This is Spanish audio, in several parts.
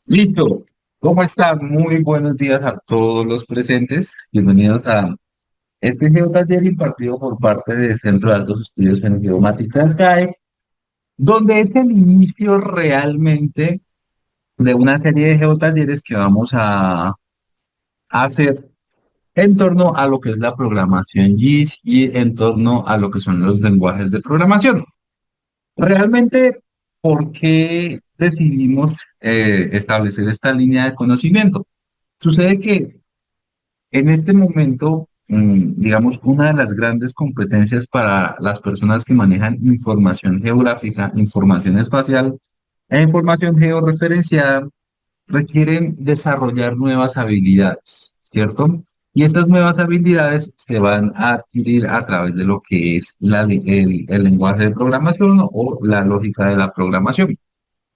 Listo. ¿Cómo están? Muy buenos días a todos los presentes. Bienvenidos a este geotaller impartido por parte del Centro de Altos Estudios en Geomática CAE, donde es el inicio realmente de una serie de geotalleres que vamos a hacer en torno a lo que es la programación GIS y en torno a lo que son los lenguajes de programación. Realmente, ¿por qué decidimos establecer esta línea de conocimiento? Sucede que en este momento, digamos, una de las grandes competencias para las personas que manejan información geográfica, información espacial e información georreferenciada requieren desarrollar nuevas habilidades, ¿cierto? Y estas nuevas habilidades se van a adquirir a través de lo que es el lenguaje de programación o la lógica de la programación.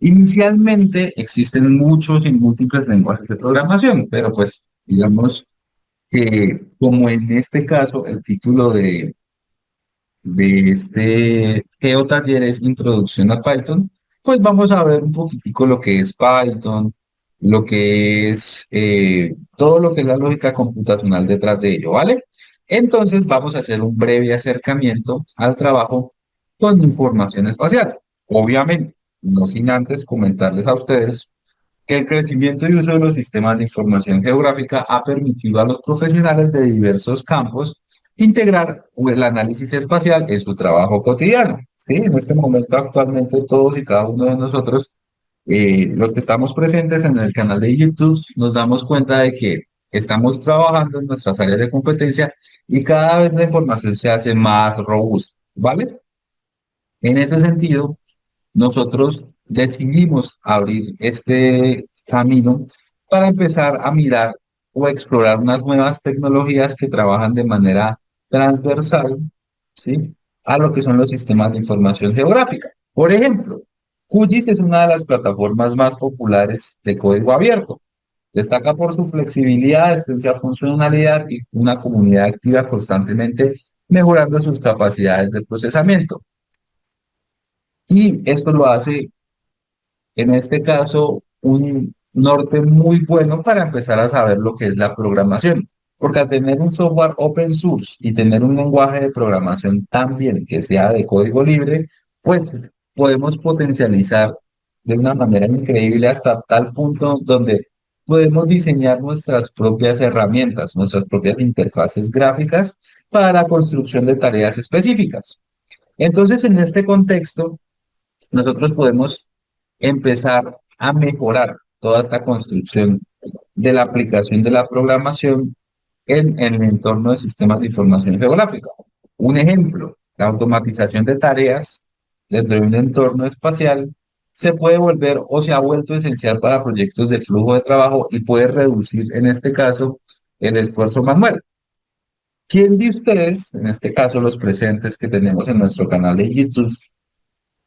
Inicialmente existen muchos y múltiples lenguajes de programación, pero pues digamos que como en este caso el título de este geotaller es Introducción a Python, pues vamos a ver un poquitico lo que es Python, lo que es todo lo que es la lógica computacional detrás de ello, ¿vale? Entonces vamos a hacer un breve acercamiento al trabajo con información espacial. Obviamente, no sin antes comentarles a ustedes que el crecimiento y uso de los sistemas de información geográfica ha permitido a los profesionales de diversos campos integrar el análisis espacial en su trabajo cotidiano. ¿Sí? En este momento, actualmente, todos y cada uno de nosotros, los que estamos presentes en el canal de YouTube, nos damos cuenta de que estamos trabajando en nuestras áreas de competencia y cada vez la información se hace más robusta, ¿vale? En ese sentido, nosotros decidimos abrir este camino para empezar a mirar o explorar unas nuevas tecnologías que trabajan de manera transversal, ¿sí? A lo que son los sistemas de información geográfica. Por ejemplo, QGIS es una de las plataformas más populares de código abierto. Destaca por su flexibilidad, extensa funcionalidad y una comunidad activa constantemente mejorando sus capacidades de procesamiento. Y esto lo hace en este caso, un norte muy bueno para empezar a saber lo que es la programación. Porque al tener un software open source y tener un lenguaje de programación también que sea de código libre, pues podemos potencializar de una manera increíble hasta tal punto donde podemos diseñar nuestras propias herramientas, nuestras propias interfaces gráficas para la construcción de tareas específicas. Entonces, en este contexto, nosotros podemos empezar a mejorar toda esta construcción de la aplicación de la programación en el entorno de sistemas de información geográfica. Un ejemplo, la automatización de tareas dentro de un entorno espacial se puede volver o se ha vuelto esencial para proyectos de flujo de trabajo y puede reducir, en este caso, el esfuerzo manual. ¿Quién de ustedes, en este caso los presentes que tenemos en nuestro canal de YouTube,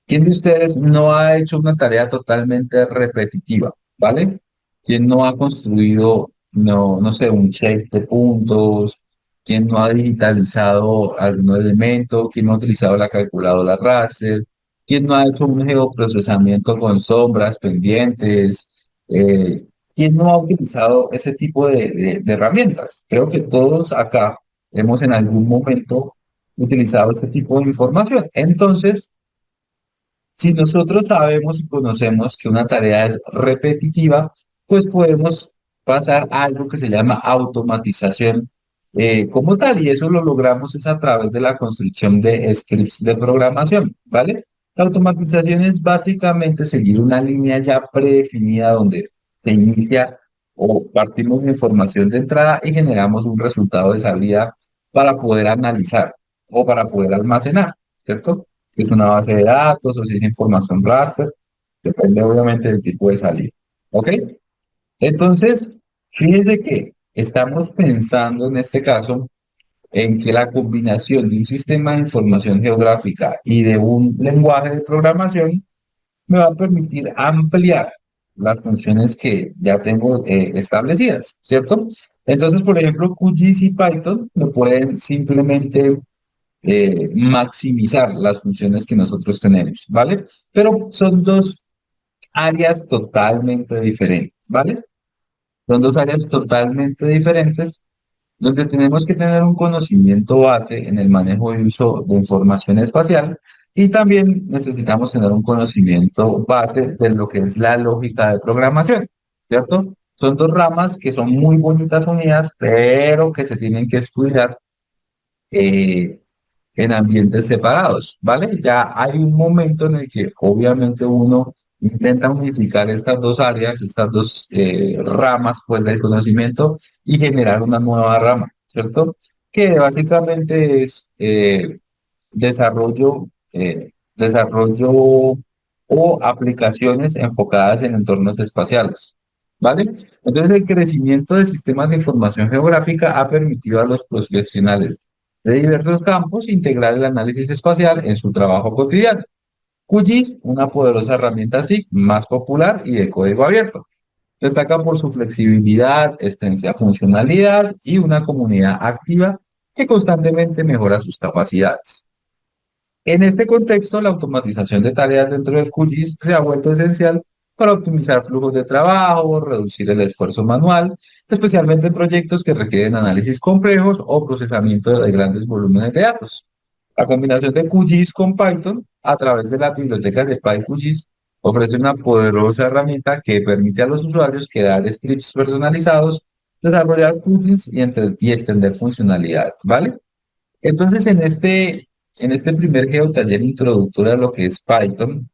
¿quién de ustedes no ha hecho una tarea totalmente repetitiva? ¿Vale? ¿Quién no ha construido, no sé, un check de puntos? ¿Quién no ha digitalizado algún elemento? ¿Quién no ha utilizado la calculadora raster? ¿Quién no ha hecho un geoprocesamiento con sombras, pendientes? Eh, ¿Quién no ha utilizado ese tipo de herramientas? Creo que todos acá hemos en algún momento utilizado este tipo de información. Entonces, si nosotros sabemos y conocemos que una tarea es repetitiva, pues podemos pasar a algo que se llama automatización como tal, y eso lo logramos es a través de la construcción de scripts de programación, ¿vale? La automatización es básicamente seguir una línea ya predefinida donde se inicia o partimos de información de entrada y generamos un resultado de salida para poder analizar o para poder almacenar, ¿cierto? Si es una base de datos o si es información raster, depende obviamente del tipo de salida. ¿Ok? Entonces, fíjense que estamos pensando en este caso en que la combinación de un sistema de información geográfica y de un lenguaje de programación me va a permitir ampliar las funciones que ya tengo establecidas, ¿cierto? Entonces, por ejemplo, QGIS y Python me pueden simplemente maximizar las funciones que nosotros tenemos, ¿vale? Pero son dos áreas totalmente diferentes. ¿vale? Son dos áreas totalmente diferentes donde tenemos que tener un conocimiento base en el manejo y uso de información espacial y también necesitamos tener un conocimiento base de lo que es la lógica de programación, ¿cierto? Son dos ramas que son muy bonitas unidas, pero que se tienen que estudiar eh, en ambientes separados, ¿vale? Ya hay un momento en el que obviamente uno intenta unificar estas dos áreas, estas dos ramas pues del conocimiento y generar una nueva rama, ¿cierto? Que básicamente es desarrollo o aplicaciones enfocadas en entornos espaciales, ¿vale? Entonces el crecimiento de sistemas de información geográfica ha permitido a los profesionales de diversos campos integrar el análisis espacial en su trabajo cotidiano. QGIS, una poderosa herramienta SIG más popular y de código abierto. Destaca por su flexibilidad, extensa funcionalidad y una comunidad activa que constantemente mejora sus capacidades. En este contexto, la automatización de tareas dentro del QGIS se ha vuelto esencial para optimizar flujos de trabajo, reducir el esfuerzo manual, especialmente en proyectos que requieren análisis complejos o procesamiento de grandes volúmenes de datos. La combinación de QGIS con Python a través de las bibliotecas de PyQGIS ofrece una poderosa herramienta que permite a los usuarios crear scripts personalizados, desarrollar plugins y extender funcionalidades, ¿vale? Entonces, en este primer geotaller introductorio a lo que es Python,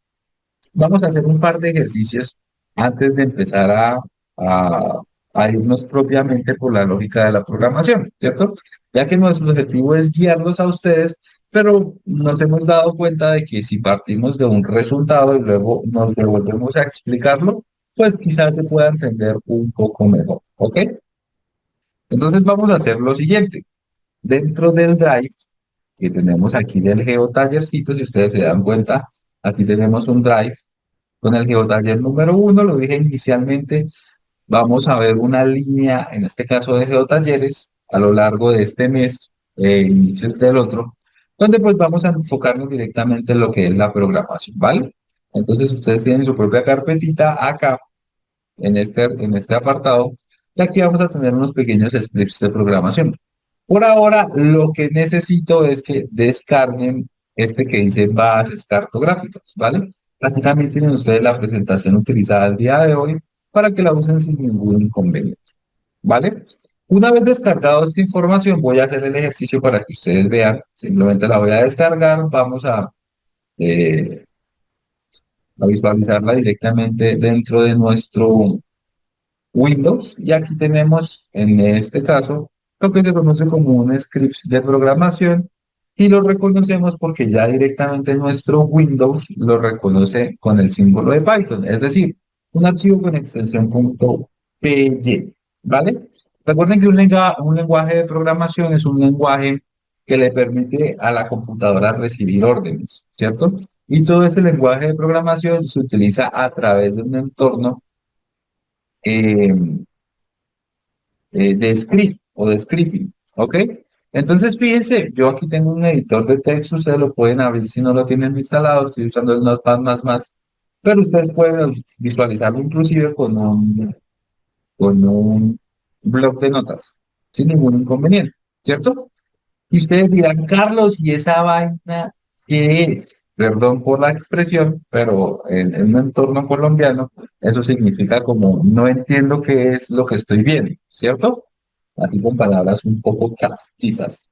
vamos a hacer un par de ejercicios antes de empezar a irnos propiamente por la lógica de la programación, ¿cierto? Ya que nuestro objetivo es guiarlos a ustedes, pero nos hemos dado cuenta de que si partimos de un resultado y luego nos devolvemos a explicarlo, pues quizás se pueda entender un poco mejor, ¿ok? Entonces vamos a hacer lo siguiente. Dentro del Drive que tenemos aquí del GeoTallercito, si ustedes se dan cuenta, aquí tenemos un Drive con el GeoTaller número uno, lo dije inicialmente, vamos a ver una línea, en este caso de geotalleres, a lo largo de este mes, inicios del otro, donde pues vamos a enfocarnos directamente en lo que es la programación, ¿vale? Entonces ustedes tienen su propia carpetita acá, en este apartado, y aquí vamos a tener unos pequeños scripts de programación. Por ahora, lo que necesito es que descarguen este que dice bases cartográficas, ¿vale? Así también tienen ustedes la presentación utilizada el día de hoy para que la usen sin ningún inconveniente, ¿vale? Una vez descargado esta información, voy a hacer el ejercicio para que ustedes vean. Simplemente la voy a descargar, vamos a visualizarla directamente dentro de nuestro Windows y aquí tenemos en este caso lo que se conoce como un script de programación y lo reconocemos porque ya directamente nuestro Windows lo reconoce con el símbolo de Python, es decir, un archivo con extensión .py, ¿vale? Recuerden que un lenguaje de programación es un lenguaje que le permite a la computadora recibir órdenes, ¿cierto? Y todo ese lenguaje de programación se utiliza a través de un entorno eh, de script o de scripting, ¿ok? Entonces, fíjense, yo aquí tengo un editor de texto, ustedes lo pueden abrir si no lo tienen instalado, estoy usando el Notepad++, pero ustedes pueden visualizarlo inclusive con un blog de notas, sin ningún inconveniente, ¿cierto? Y ustedes dirán, Carlos, ¿y esa vaina qué es? Perdón por la expresión, pero en un entorno colombiano, eso significa como no entiendo qué es lo que estoy viendo, ¿cierto? Así con palabras un poco castizas.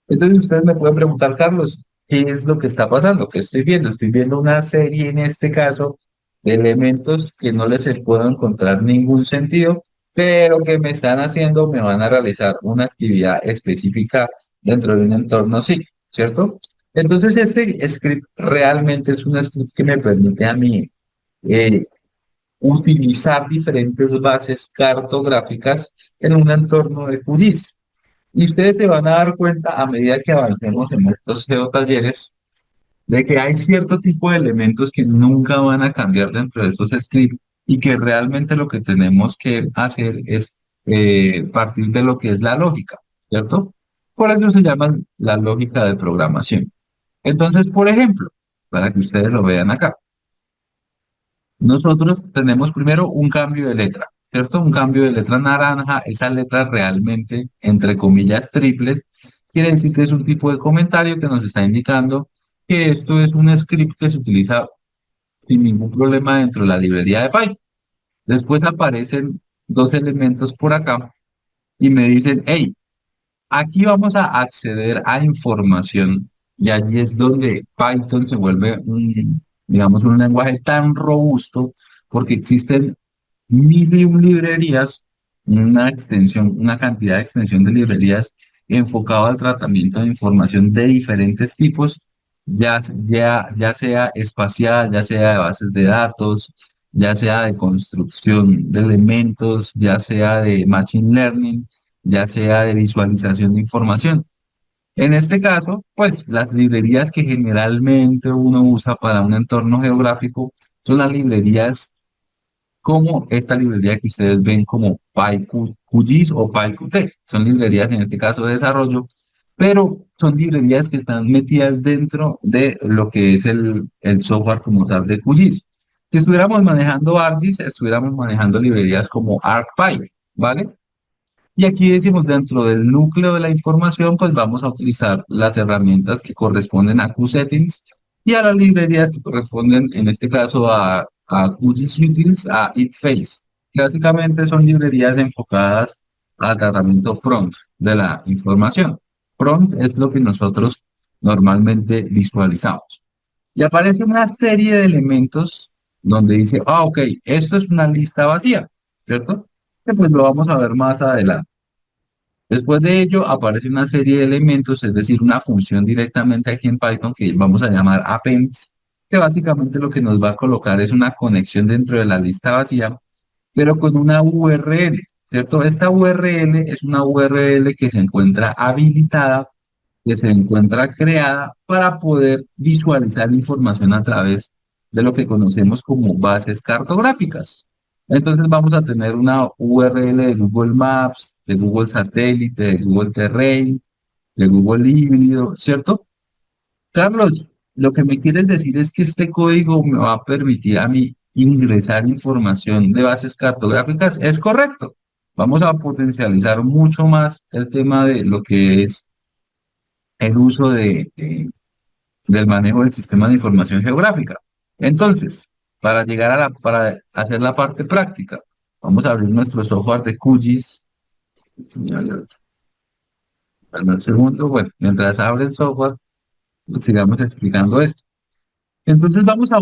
Entonces ustedes me pueden preguntar, Carlos, ¿qué es lo que está pasando? ¿Qué estoy viendo? Estoy viendo una serie, en este caso, de elementos que no les puedo encontrar ningún sentido, pero que me están haciendo, me van a realizar una actividad específica dentro de un entorno SIG, ¿cierto? Entonces este script realmente es un script que me permite a mí eh, utilizar diferentes bases cartográficas en un entorno de QGIS. Y ustedes se van a dar cuenta a medida que avancemos en estos talleres de que hay cierto tipo de elementos que nunca van a cambiar dentro de estos scripts y que realmente lo que tenemos que hacer es partir de lo que es la lógica, ¿cierto? Por eso se llama la lógica de programación. Entonces, por ejemplo, para que ustedes lo vean acá, Nosotros tenemos primero un cambio de letra, ¿cierto? Un cambio de letra naranja, esa letra realmente, entre comillas, triples, quiere decir que es un tipo de comentario que nos está indicando que esto es un script que se utiliza sin ningún problema dentro de la librería de Python. Después aparecen dos elementos por acá y me dicen, hey, aquí vamos a acceder a información y allí es donde Python se vuelve digamos, un lenguaje tan robusto porque existen mil y un librerías, una extensión, una cantidad de extensión de librerías enfocado al tratamiento de información de diferentes tipos, ya sea espacial, ya sea de bases de datos, ya sea de construcción de elementos, ya sea de machine learning, ya sea de visualización de información. En este caso, pues las librerías que generalmente uno usa para un entorno geográfico son las librerías como esta librería que ustedes ven como PyQGIS o PyQt. Son librerías en este caso de desarrollo, pero son librerías que están metidas dentro de lo que es el software como tal de QGIS. Si estuviéramos manejando ArcGIS, estuviéramos manejando librerías como ArcPy, ¿vale? Y aquí decimos dentro del núcleo de la información, pues vamos a utilizar las herramientas que corresponden a QSettings y a las librerías que corresponden, en este caso, a QGIS, a ItFace. Básicamente son librerías enfocadas al tratamiento front de la información. Front es lo que nosotros normalmente visualizamos. Y aparece una serie de elementos donde dice, ah, ok, esto es una lista vacía, ¿cierto? Que pues lo vamos a ver más adelante. Después de ello aparece una serie de elementos, es decir, una función directamente aquí en Python que vamos a llamar appends, que básicamente lo que nos va a colocar es una conexión dentro de la lista vacía, pero con una URL, ¿cierto? Esta URL es una URL que se encuentra habilitada, que se encuentra creada para poder visualizar información a través de lo que conocemos como bases cartográficas. Entonces vamos a tener una URL de Google Maps, de Google Satélite, de Google Terrain, de Google Híbrido, ¿cierto? Carlos, lo que me quieres decir es que este código me va a permitir a mí ingresar información de bases cartográficas. Es correcto. Vamos a potencializar mucho más el tema de lo que es el uso del manejo del sistema de información geográfica. Entonces, para hacer la parte práctica, vamos a abrir nuestro software de QGIS. Dame un segundo, bueno, mientras abre el software, sigamos explicando esto. Entonces vamos a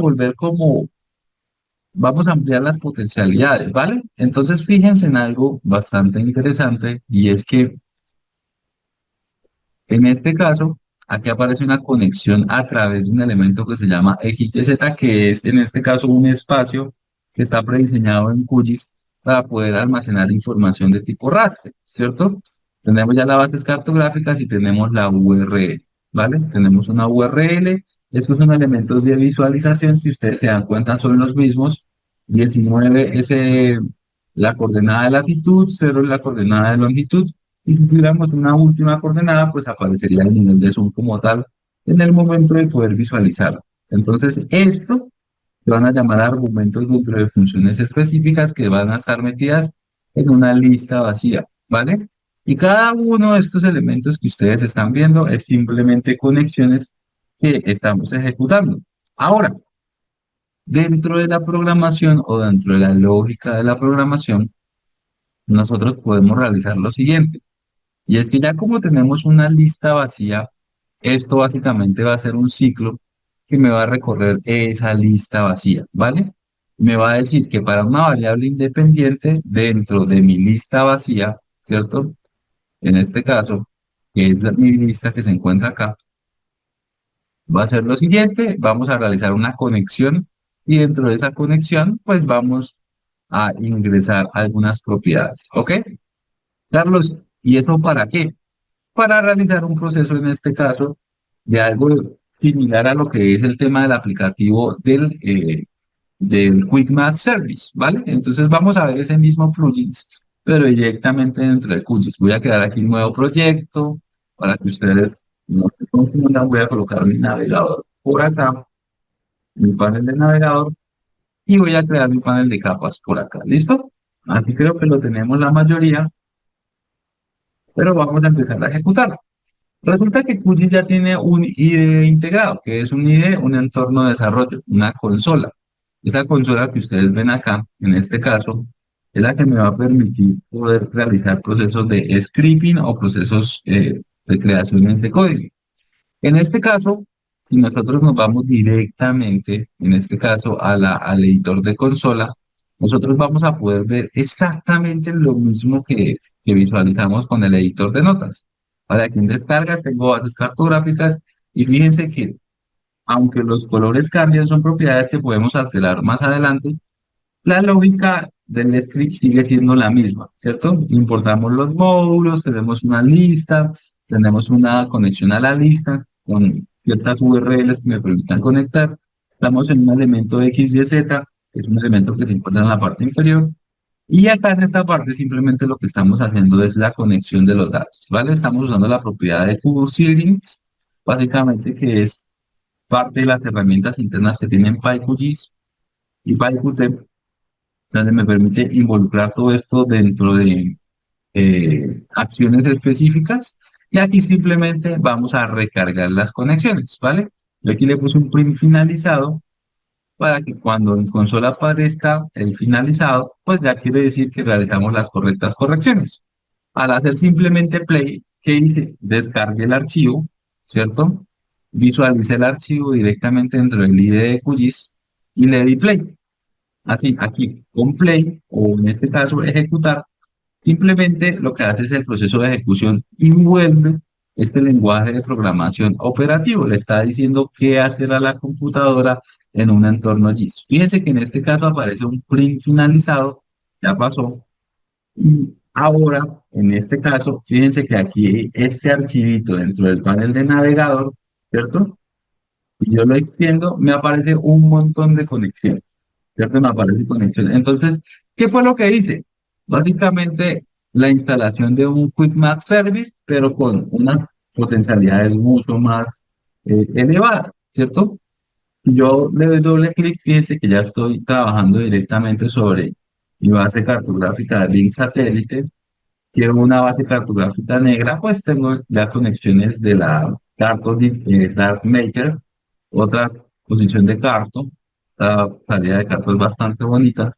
ampliar las potencialidades, ¿vale? Entonces fíjense en algo bastante interesante y es que en este caso, aquí aparece una conexión a través de un elemento que se llama XYZ, que es en este caso un espacio que está prediseñado en QGIS para poder almacenar información de tipo raster, ¿cierto? Tenemos ya las bases cartográficas y tenemos la URL, ¿vale? Tenemos una URL, estos son elementos de visualización, si ustedes se dan cuenta son los mismos, 19 es la coordenada de latitud, 0 es la coordenada de longitud, y si tuviéramos una última coordenada, pues aparecería el nivel de zoom como tal en el momento de poder visualizarlo. Entonces, esto se van a llamar argumentos dentro de funciones específicas que van a estar metidas en una lista vacía, ¿vale? Y cada uno de estos elementos que ustedes están viendo es simplemente conexiones que estamos ejecutando. Ahora, dentro de la programación o dentro de la lógica de la programación, nosotros podemos realizar lo siguiente. Y es que ya como tenemos una lista vacía, esto básicamente va a ser un ciclo que me va a recorrer esa lista vacía, ¿vale? Me va a decir que para una variable independiente dentro de mi lista vacía, ¿cierto? En este caso, que es mi lista que se encuentra acá, va a ser lo siguiente, vamos a realizar una conexión y dentro de esa conexión, pues vamos a ingresar algunas propiedades, ¿ok? Carlos, ¿y eso para qué? Para realizar un proceso, en este caso, de algo similar a lo que es el tema del aplicativo del Quick Match Service, ¿vale? Entonces vamos a ver ese mismo plugin, pero directamente dentro de QGIS. Voy a crear aquí un nuevo proyecto para que ustedes no se confundan. Voy a colocar mi navegador por acá, mi panel de navegador, y voy a crear mi panel de capas por acá. ¿Listo? Así creo que lo tenemos la mayoría, pero vamos a empezar a ejecutar. Resulta que QGIS ya tiene un IDE integrado, que es un IDE, un entorno de desarrollo, una consola. Esa consola que ustedes ven acá, en este caso, es la que me va a permitir poder realizar procesos de scripting o procesos de creaciones de código. En este caso, si nosotros nos vamos directamente, en este caso, al editor de consola, nosotros vamos a poder ver exactamente lo mismo que visualizamos con el editor de notas. Para quien descargas, tengo bases cartográficas y fíjense que aunque los colores cambian, son propiedades que podemos alterar más adelante. La lógica del script sigue siendo la misma, ¿cierto? Importamos los módulos, tenemos una lista, tenemos una conexión a la lista con ciertas URLs que me permitan conectar. Estamos en un elemento X, Y, Z, que es un elemento que se encuentra en la parte inferior. Y acá en esta parte simplemente lo que estamos haciendo es la conexión de los datos, ¿vale? Estamos usando la propiedad de QCLinks, básicamente que es parte de las herramientas internas que tienen PyQGIS y PyQt, donde me permite involucrar todo esto dentro de acciones específicas. Y aquí simplemente vamos a recargar las conexiones, ¿vale? Yo aquí le puse un print finalizado para que cuando en consola aparezca el finalizado, pues ya quiere decir que realizamos las correctas correcciones. Al hacer simplemente play, ¿qué hice? Descargué el archivo, ¿cierto? Visualicé el archivo directamente dentro del IDE de QGIS y le di play. Así, aquí con play, o en este caso ejecutar, simplemente lo que hace es el proceso de ejecución y vuelve este lenguaje de programación operativo. Le está diciendo qué hacer a la computadora en un entorno GIS. Fíjense que en este caso aparece un print finalizado, ya pasó. Y ahora, en este caso, fíjense que aquí este archivito dentro del panel de navegador, ¿cierto? Y yo lo extiendo, me aparece un montón de conexiones. ¿Cierto? Me aparece conexión. Entonces, ¿qué fue lo que hice? Básicamente, la instalación de un Quick Map Service, pero con unas potencialidades mucho más elevadas, ¿cierto? Yo le doy doble clic, fíjense que ya estoy trabajando directamente sobre mi base cartográfica de link satélite. Quiero una base cartográfica negra, pues tengo ya conexiones de la Dark Maker, otra posición de Carto. La salida de Carto es bastante bonita.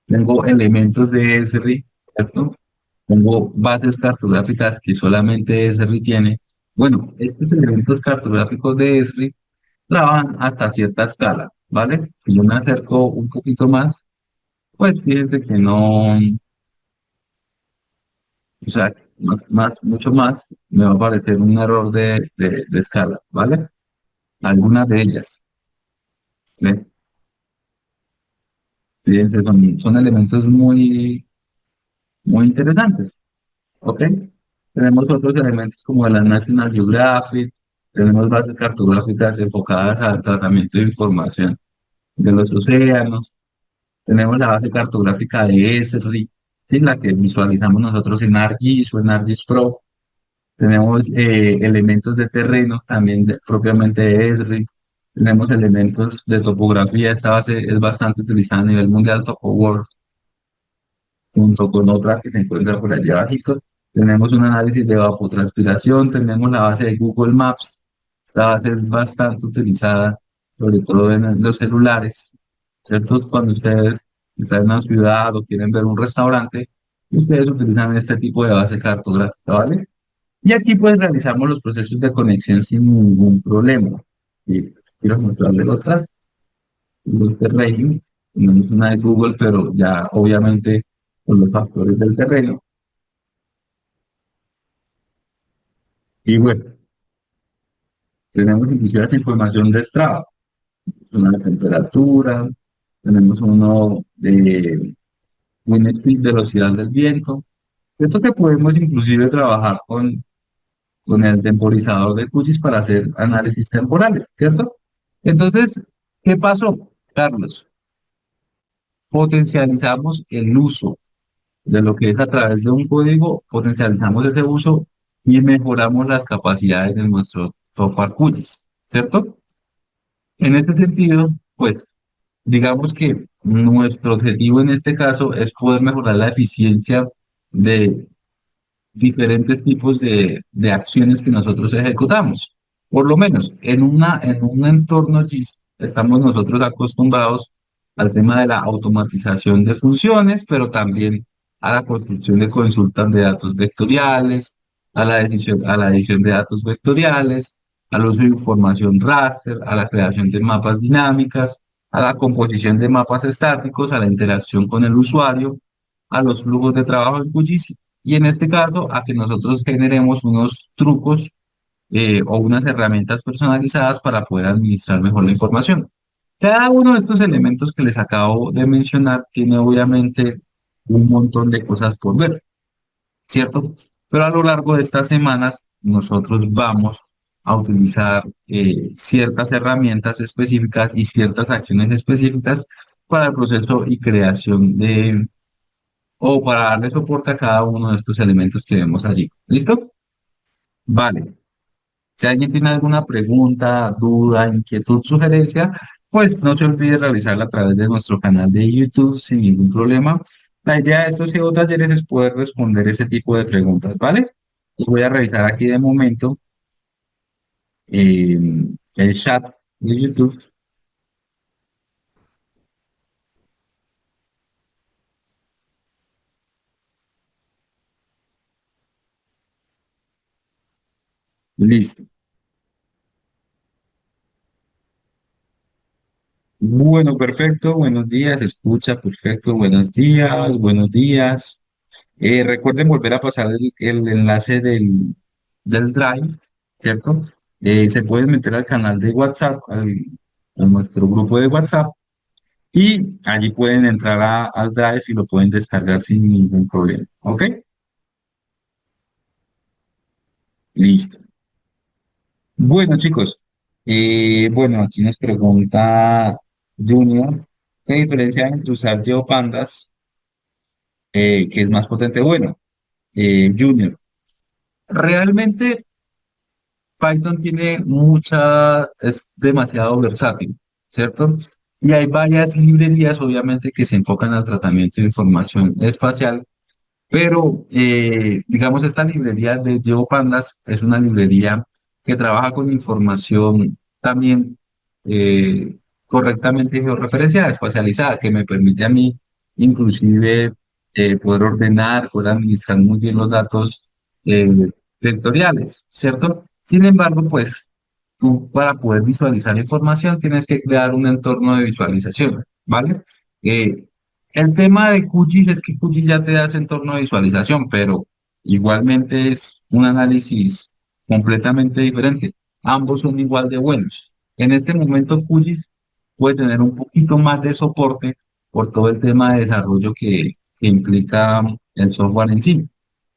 Tengo elementos de Esri, ¿cierto? Tengo bases cartográficas que solamente Esri tiene. Bueno, estos elementos cartográficos de Esri trabajan hasta cierta escala, ¿vale? Si yo me acerco un poquito más, pues fíjense que no, o sea, mucho más, me va a aparecer un error de escala, ¿vale? Algunas de ellas, ¿ven? Fíjense, son elementos muy interesantes, ¿ok? Tenemos otros elementos como la National Geographic, tenemos bases cartográficas enfocadas al tratamiento de información de los océanos, tenemos la base cartográfica de ESRI, ¿sí? La que visualizamos nosotros en ArcGIS o en ArcGIS Pro. Tenemos elementos de terreno, también propiamente de Esri. Tenemos elementos de topografía. Esta base es bastante utilizada a nivel mundial, TopoWorld, junto con otra que se encuentra por allá abajito. Tenemos un análisis de evapotranspiración. Tenemos la base de Google Maps. Esta base es bastante utilizada, sobre todo en los celulares, ¿cierto? Cuando ustedes están en una ciudad o quieren ver un restaurante, ustedes utilizan este tipo de base cartográfica, ¿vale? Y aquí pues realizamos los procesos de conexión sin ningún problema. Y quiero mostrarles otras. Los de rating, tenemos una de Google, pero ya obviamente con los factores del terreno. Y bueno, tenemos inclusive esta información de Strava, una de temperatura, tenemos uno de wind speed, velocidad del viento. Esto que podemos inclusive trabajar con el temporizador de QGIS para hacer análisis temporales, ¿cierto? Entonces, ¿qué pasó, Carlos? Potencializamos el uso de lo que es a través de un código, potencializamos ese uso y mejoramos las capacidades de nuestro software QGIS, ¿cierto? En este sentido, pues, digamos que nuestro objetivo en este caso es poder mejorar la eficiencia de diferentes tipos de acciones que nosotros ejecutamos. Por lo menos en un entorno GIS estamos nosotros acostumbrados al tema de la automatización de funciones, pero también a la construcción de consultas de datos vectoriales, a la edición de datos vectoriales, al uso de información raster, a la creación de mapas dinámicas, a la composición de mapas estáticos, a la interacción con el usuario, a los flujos de trabajo en QGIS y en este caso a que nosotros generemos unos trucos o unas herramientas personalizadas para poder administrar mejor la información. Cada uno de estos elementos que les acabo de mencionar tiene obviamente un montón de cosas por ver, ¿cierto? Pero a lo largo de estas semanas nosotros vamos a utilizar ciertas herramientas específicas y ciertas acciones específicas para el proceso y creación de, o para darle soporte a cada uno de estos elementos que vemos allí. ¿Listo? Vale. Si alguien tiene alguna pregunta, duda, inquietud, sugerencia, pues no se olvide realizarla a través de nuestro canal de YouTube sin ningún problema. La idea de estos SEO talleres es poder responder ese tipo de preguntas, ¿vale? Y voy a revisar aquí de momento eh, el chat de YouTube. Listo. Bueno, perfecto. Buenos días. Escucha, perfecto. Buenos días. Buenos días. Recuerden volver a pasar el enlace del Drive, ¿cierto? Se pueden meter al canal de WhatsApp, a nuestro grupo de WhatsApp, y allí pueden entrar al Drive y lo pueden descargar sin ningún problema. ¿Ok? Listo. Bueno, chicos, bueno, aquí nos pregunta Junior, ¿qué diferencia hay entre usar GeoPandas, que es más potente? Bueno, Junior, realmente Python tiene es demasiado versátil, ¿cierto? Y hay varias librerías, obviamente, que se enfocan al tratamiento de información espacial, pero, digamos, esta librería de GeoPandas es una librería que trabaja con información también correctamente georreferenciada, espacializada, que me permite a mí, inclusive, poder ordenar, poder administrar muy bien los datos eh, vectoriales, ¿cierto? Sin embargo, pues, tú para poder visualizar información tienes que crear un entorno de visualización, ¿vale? Eh, el tema de QGIS es que QGIS ya te da ese entorno de visualización, pero igualmente es un análisis completamente diferente. Ambos son igual de buenos. En este momento QGIS puede tener un poquito más de soporte por todo el tema de desarrollo que implica el software en sí.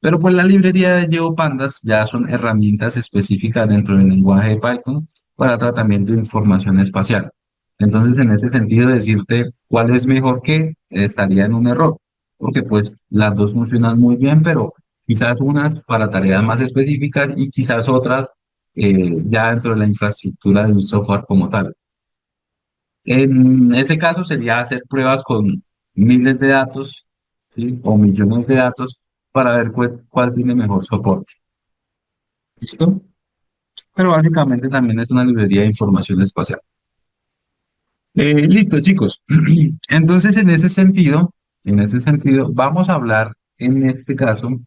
Pero pues la librería de GeoPandas ya son herramientas específicas dentro del lenguaje de Python para tratamiento de información espacial. Entonces, en este sentido, decirte cuál es mejor que estaría en un error, porque pues las dos funcionan muy bien, pero quizás unas para tareas más específicas y quizás otras ya dentro de la infraestructura de un software como tal. En ese caso sería hacer pruebas con miles de datos, ¿sí? O millones de datos para ver cuál tiene mejor soporte. ¿Listo? Pero básicamente también es una librería de información espacial. Listo, chicos. Entonces, en ese sentido, vamos a hablar en este caso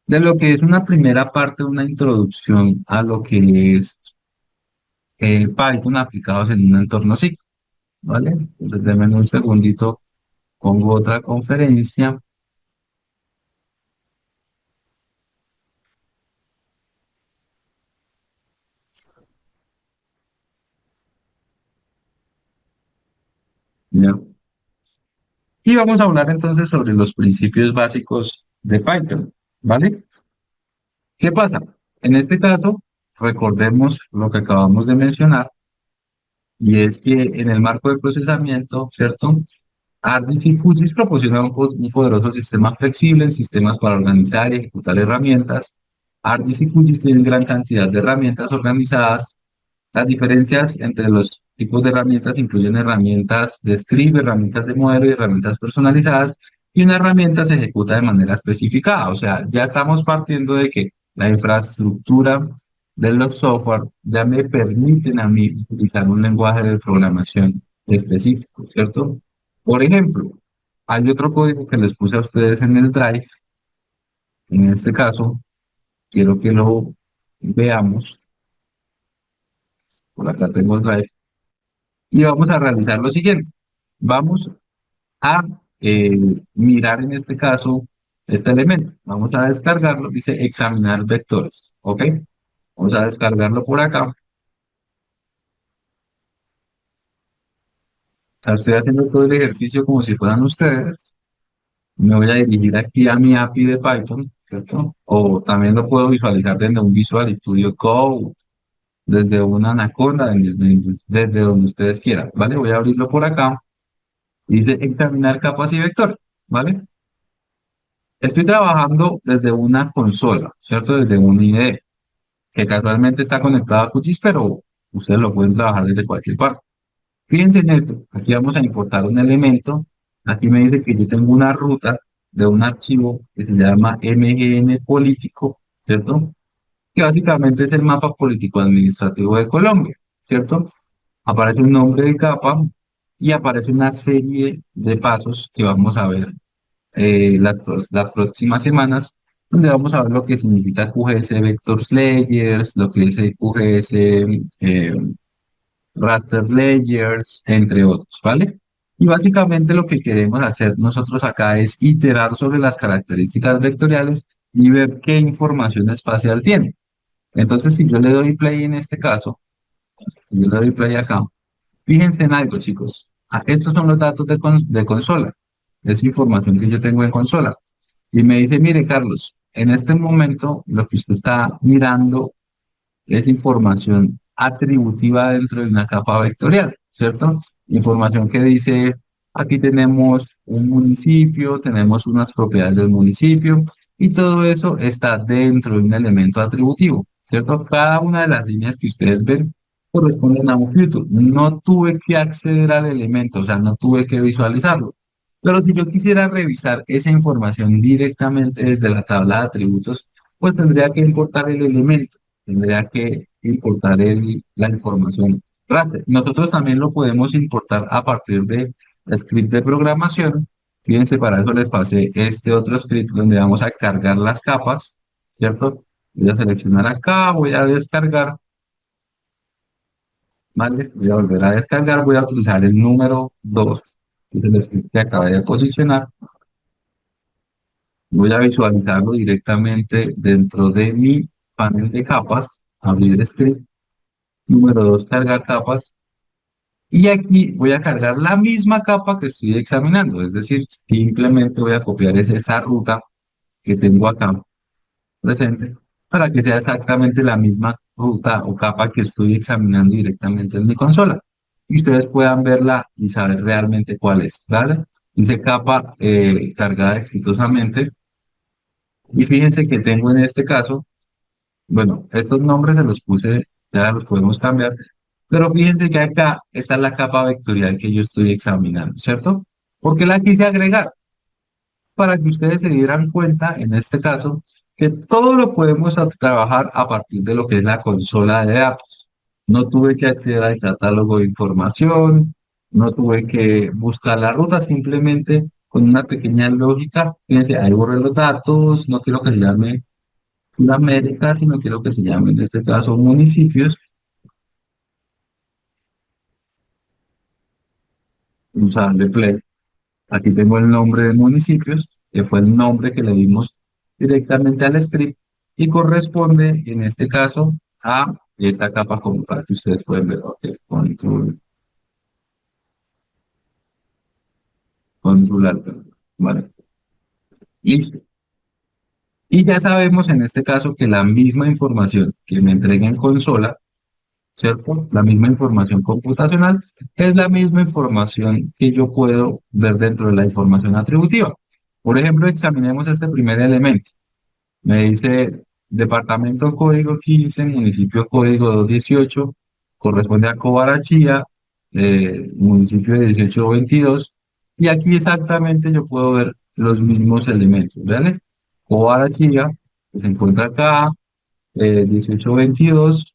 de lo que es una primera parte, una introducción a lo que es Python aplicados en un entorno SIG, ¿vale? Entonces, denme un segundito, pongo otra conferencia. ¿Ya? Y vamos a hablar entonces sobre los principios básicos de Python, ¿vale? ¿Qué pasa? En este caso, recordemos lo que acabamos de mencionar, y es que en el marco de procesamiento, ¿cierto? ARDIS y QGIS proporcionan un poderoso sistema flexible en sistemas para organizar y ejecutar herramientas. ARDIS y QGIS tienen gran cantidad de herramientas organizadas. Las diferencias entre los tipos de herramientas incluyen herramientas de script, herramientas de modelo y herramientas personalizadas, y una herramienta se ejecuta de manera especificada. O sea, ya estamos partiendo de que la infraestructura de los software ya me permiten a mí utilizar un lenguaje de programación específico, ¿cierto? Por ejemplo, hay otro código que les puse a ustedes en el Drive. En este caso, quiero que lo veamos. Por acá tengo el Drive. Y vamos a realizar lo siguiente. Vamos a mirar en este caso este elemento. Vamos a descargarlo. Dice examinar vectores. ¿Ok? Vamos a descargarlo por acá. Estoy haciendo todo el ejercicio como si fueran ustedes. Me voy a dirigir aquí a mi API de Python, ¿cierto? O también lo puedo visualizar desde un Visual Studio Code, desde una Anaconda, desde donde ustedes quieran, ¿vale? Voy a abrirlo por acá. Dice examinar capas y vector, ¿vale? Estoy trabajando desde una consola, ¿cierto? Desde un IDE, que casualmente está conectado a QGIS, pero ustedes lo pueden trabajar desde cualquier parte. Fíjense en esto, aquí vamos a importar un elemento. Aquí me dice que yo tengo una ruta de un archivo que se llama MGN político, ¿cierto? Que básicamente es el mapa político administrativo de Colombia, ¿cierto? Aparece un nombre de capa y aparece una serie de pasos que vamos a ver las próximas semanas, donde vamos a ver lo que significa QGS Vectors Layers, lo que es el QGS Raster Layers, entre otros, ¿vale? Y básicamente lo que queremos hacer nosotros acá es iterar sobre las características vectoriales y ver qué información espacial tiene. Entonces, si yo le doy play en este caso, yo le doy play acá, fíjense en algo, chicos. Estos son los datos de consola. Es información que yo tengo en consola. Y me dice, mire, Carlos, en este momento lo que usted está mirando es información atributiva dentro de una capa vectorial, ¿cierto? Información que dice, aquí tenemos un municipio, tenemos unas propiedades del municipio, y todo eso está dentro de un elemento atributivo, ¿cierto? Cada una de las líneas que ustedes ven corresponden a un filtro. No tuve que acceder al elemento, o sea, no tuve que visualizarlo. Pero si yo quisiera revisar esa información directamente desde la tabla de atributos, pues tendría que importar el elemento, tendría que importar la información raster. Nosotros también lo podemos importar a partir de script de programación. Fíjense, para eso les pasé este otro script donde vamos a cargar las capas, ¿cierto? Voy a seleccionar acá, voy a descargar, ¿vale? Voy a volver a descargar, voy a utilizar el número 2, que es el script que acabé de posicionar. Voy a visualizarlo directamente dentro de mi panel de capas, abrir script. Número 2, cargar capas. Y aquí voy a cargar la misma capa que estoy examinando. Es decir, simplemente voy a copiar esa ruta que tengo acá presente para que sea exactamente la misma ruta o capa que estoy examinando directamente en mi consola. Y ustedes puedan verla y saber realmente cuál es, ¿vale? Dice capa cargada exitosamente. Y fíjense que tengo en este caso, bueno, estos nombres se los puse, ya los podemos cambiar, pero fíjense que acá está la capa vectorial que yo estoy examinando, ¿cierto? Porque la quise agregar para que ustedes se dieran cuenta, en este caso, que todo lo podemos trabajar a partir de lo que es la consola de datos. No tuve que acceder al catálogo de información, no tuve que buscar la ruta, simplemente con una pequeña lógica, fíjense, ahí borré los datos, no quiero que se llame América, sino quiero que se llame en este caso municipios, vamos a darle play. Aquí tengo el nombre de municipios, que fue el nombre que le dimos directamente al script y corresponde en este caso a esta capa como tal que ustedes pueden ver. Ok, control alt, vale, listo. Y ya sabemos en este caso que la misma información que me entrega en consola, ¿cierto? La misma información computacional es la misma información que yo puedo ver dentro de la información atributiva. Por ejemplo, examinemos este primer elemento. Me dice departamento código 15, municipio código 218, corresponde a Cobarachía, municipio de 1822, y aquí exactamente yo puedo ver los mismos elementos, ¿vale? Chía, que se encuentra acá, 1822,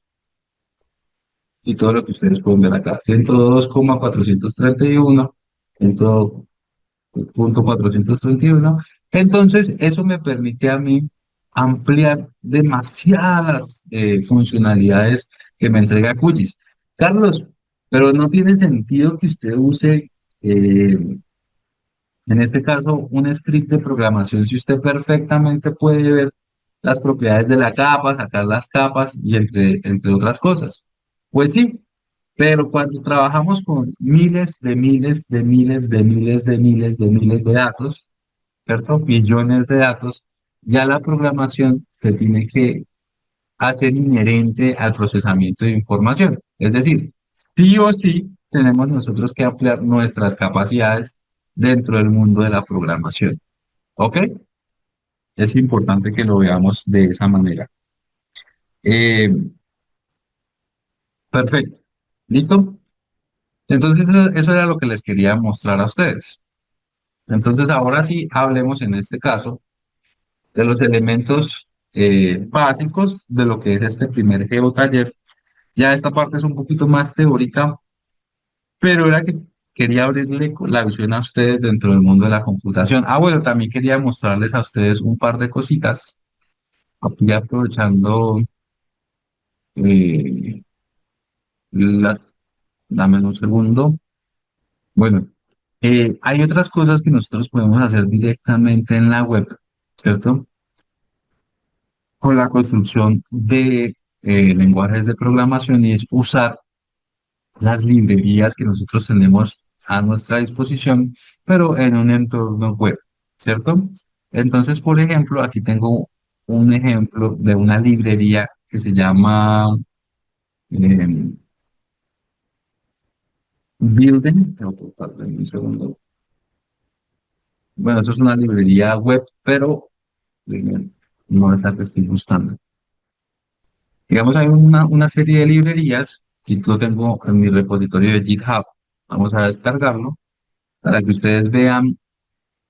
y todo lo que ustedes pueden ver acá, 102,431, 102,431. Entonces, eso me permite a mí ampliar demasiadas funcionalidades que me entrega QGIS. Carlos, pero no tiene sentido que usted use, en este caso, un script de programación si usted perfectamente puede ver las propiedades de la capa, sacar las capas y entre otras cosas. Pues sí, pero cuando trabajamos con miles de miles de miles de miles de miles de miles de datos, ¿cierto? Billones de datos, ya la programación se tiene que hacer inherente al procesamiento de información. Es decir, sí o sí tenemos nosotros que ampliar nuestras capacidades dentro del mundo de la programación. ¿Ok? Es importante que lo veamos de esa manera. Eh, perfecto. ¿Listo? Entonces, eso era lo que les quería mostrar a ustedes. Entonces, ahora sí hablemos en este caso de los elementos básicos de lo que es este primer geotaller. Ya esta parte es un poquito más teórica, pero era que quería abrirle la visión a ustedes dentro del mundo de la computación. Ah, bueno, también quería mostrarles a ustedes un par de cositas, aquí aprovechando eh, las, dame un segundo. Bueno, hay otras cosas que nosotros podemos hacer directamente en la web, ¿cierto? Con la construcción de lenguajes de programación, y es usar las librerías que nosotros tenemos a nuestra disposición, pero en un entorno web, ¿cierto? Entonces, por ejemplo, aquí tengo un ejemplo de una librería que se llama eh, Building. Dame un segundo. Bueno, eso es una librería web, pero eh, no es la que estoy buscando. Digamos, hay una serie de librerías, y lo tengo en mi repositorio de GitHub. Vamos a descargarlo para que ustedes vean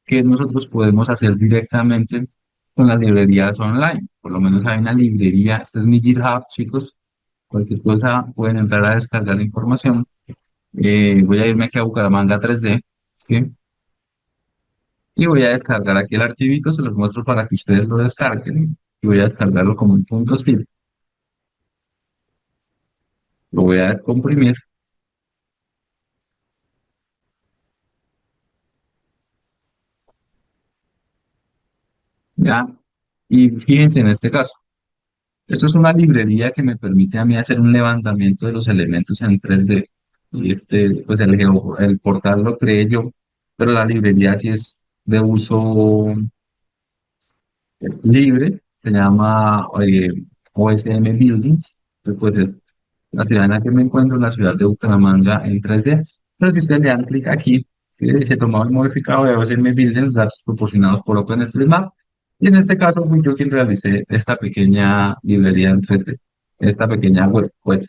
que nosotros podemos hacer directamente con las librerías online. Por lo menos hay una librería, este es mi GitHub, chicos. Cualquier cosa pueden entrar a descargar la información. Voy a irme aquí a Bucaramanga 3D, ¿sí? Y voy a descargar aquí el archivito, se los muestro para que ustedes lo descarguen. Y voy a descargarlo como un punto zip. Lo voy a comprimir, ¿ya? Y fíjense en este caso. Esto es una librería que me permite a mí hacer un levantamiento de los elementos en 3D. Y pues el portal lo creé yo, pero la librería sí es de uso libre, se llama OSM Buildings. Pues, la ciudad en la que me encuentro, la ciudad de Bucaramanga en 3D. Pero si ustedes le dan clic aquí, se tomó el modificado de OSM Buildings, datos proporcionados por OpenStreetMap. Y en este caso fui yo quien realicé esta pequeña librería en 3D, esta pequeña web, pues,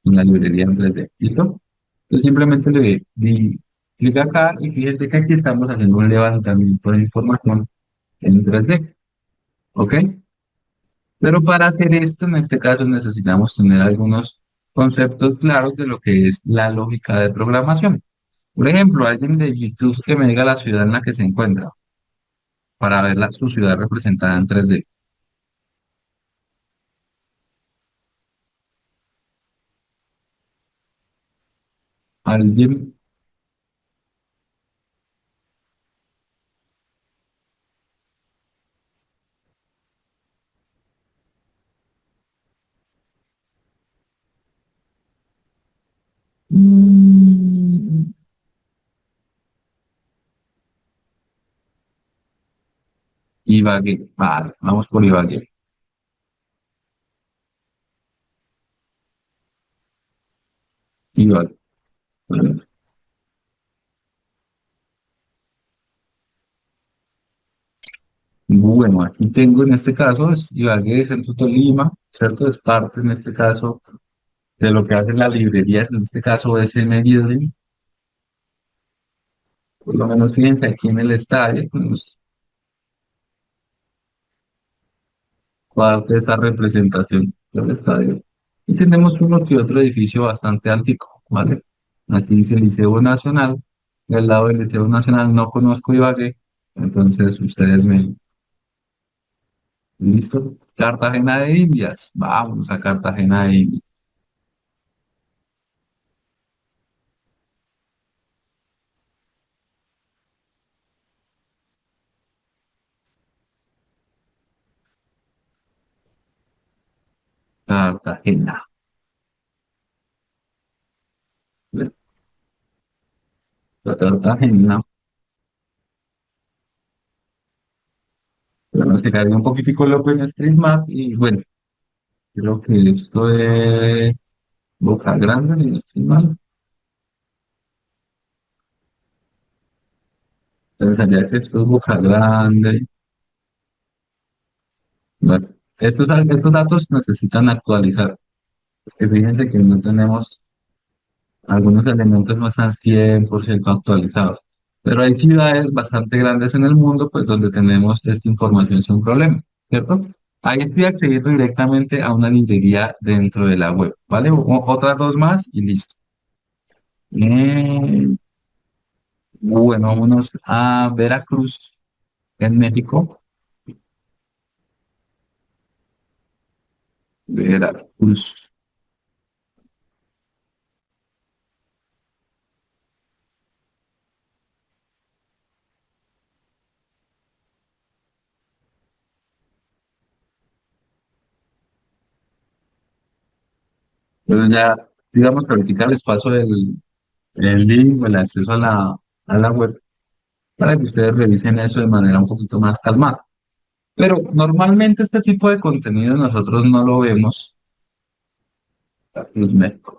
una librería en 3D. ¿Listo? Yo simplemente le di clic acá y fíjense que aquí estamos haciendo un levantamiento de información en 3D. ¿Ok? Pero para hacer esto, en este caso, necesitamos tener algunos conceptos claros de lo que es la lógica de programación. Por ejemplo, alguien de YouTube que me diga la ciudad en la que se encuentra para ver su ciudad representada en 3D. Alguien, mm, Ibagué. Vale, vamos por Ibagué. Ibagué. Bueno, aquí tengo en este caso, es Ibagué, Centro Tolima, ¿cierto? Es parte en este caso de lo que hacen las librerías, en este caso SM Building. Por lo menos fíjense aquí en el estadio, pues, parte de esa representación del estadio. Y tenemos uno que otro edificio bastante antiguo, ¿vale? Aquí dice Liceo Nacional, y al lado del Liceo Nacional no conozco Ibagué, entonces ustedes me... ¿Listo? Cartagena de Indias, vamos a Cartagena de Indias. Cartagena. La Cartagena. Tenemos que cargar un poquitico el OpenStreetMap y bueno, creo que esto es Boca Grande, si no estoy mal. Pensaría que esto es Boca Grande. Bueno, estos datos necesitan actualizar, porque fíjense que no tenemos, algunos elementos no están 100% actualizados, pero hay ciudades bastante grandes en el mundo, pues donde tenemos esta información sin problema, ¿cierto? Ahí estoy accediendo directamente a una librería dentro de la web, ¿vale? Otras dos más y listo. Eh, bueno, vámonos a Veracruz, en México. Veracruz. Entonces ya, digamos que ahorita les paso el link o el acceso a la web para que ustedes revisen eso de manera un poquito más calmada. Pero normalmente este tipo de contenido nosotros no lo vemos los médicos.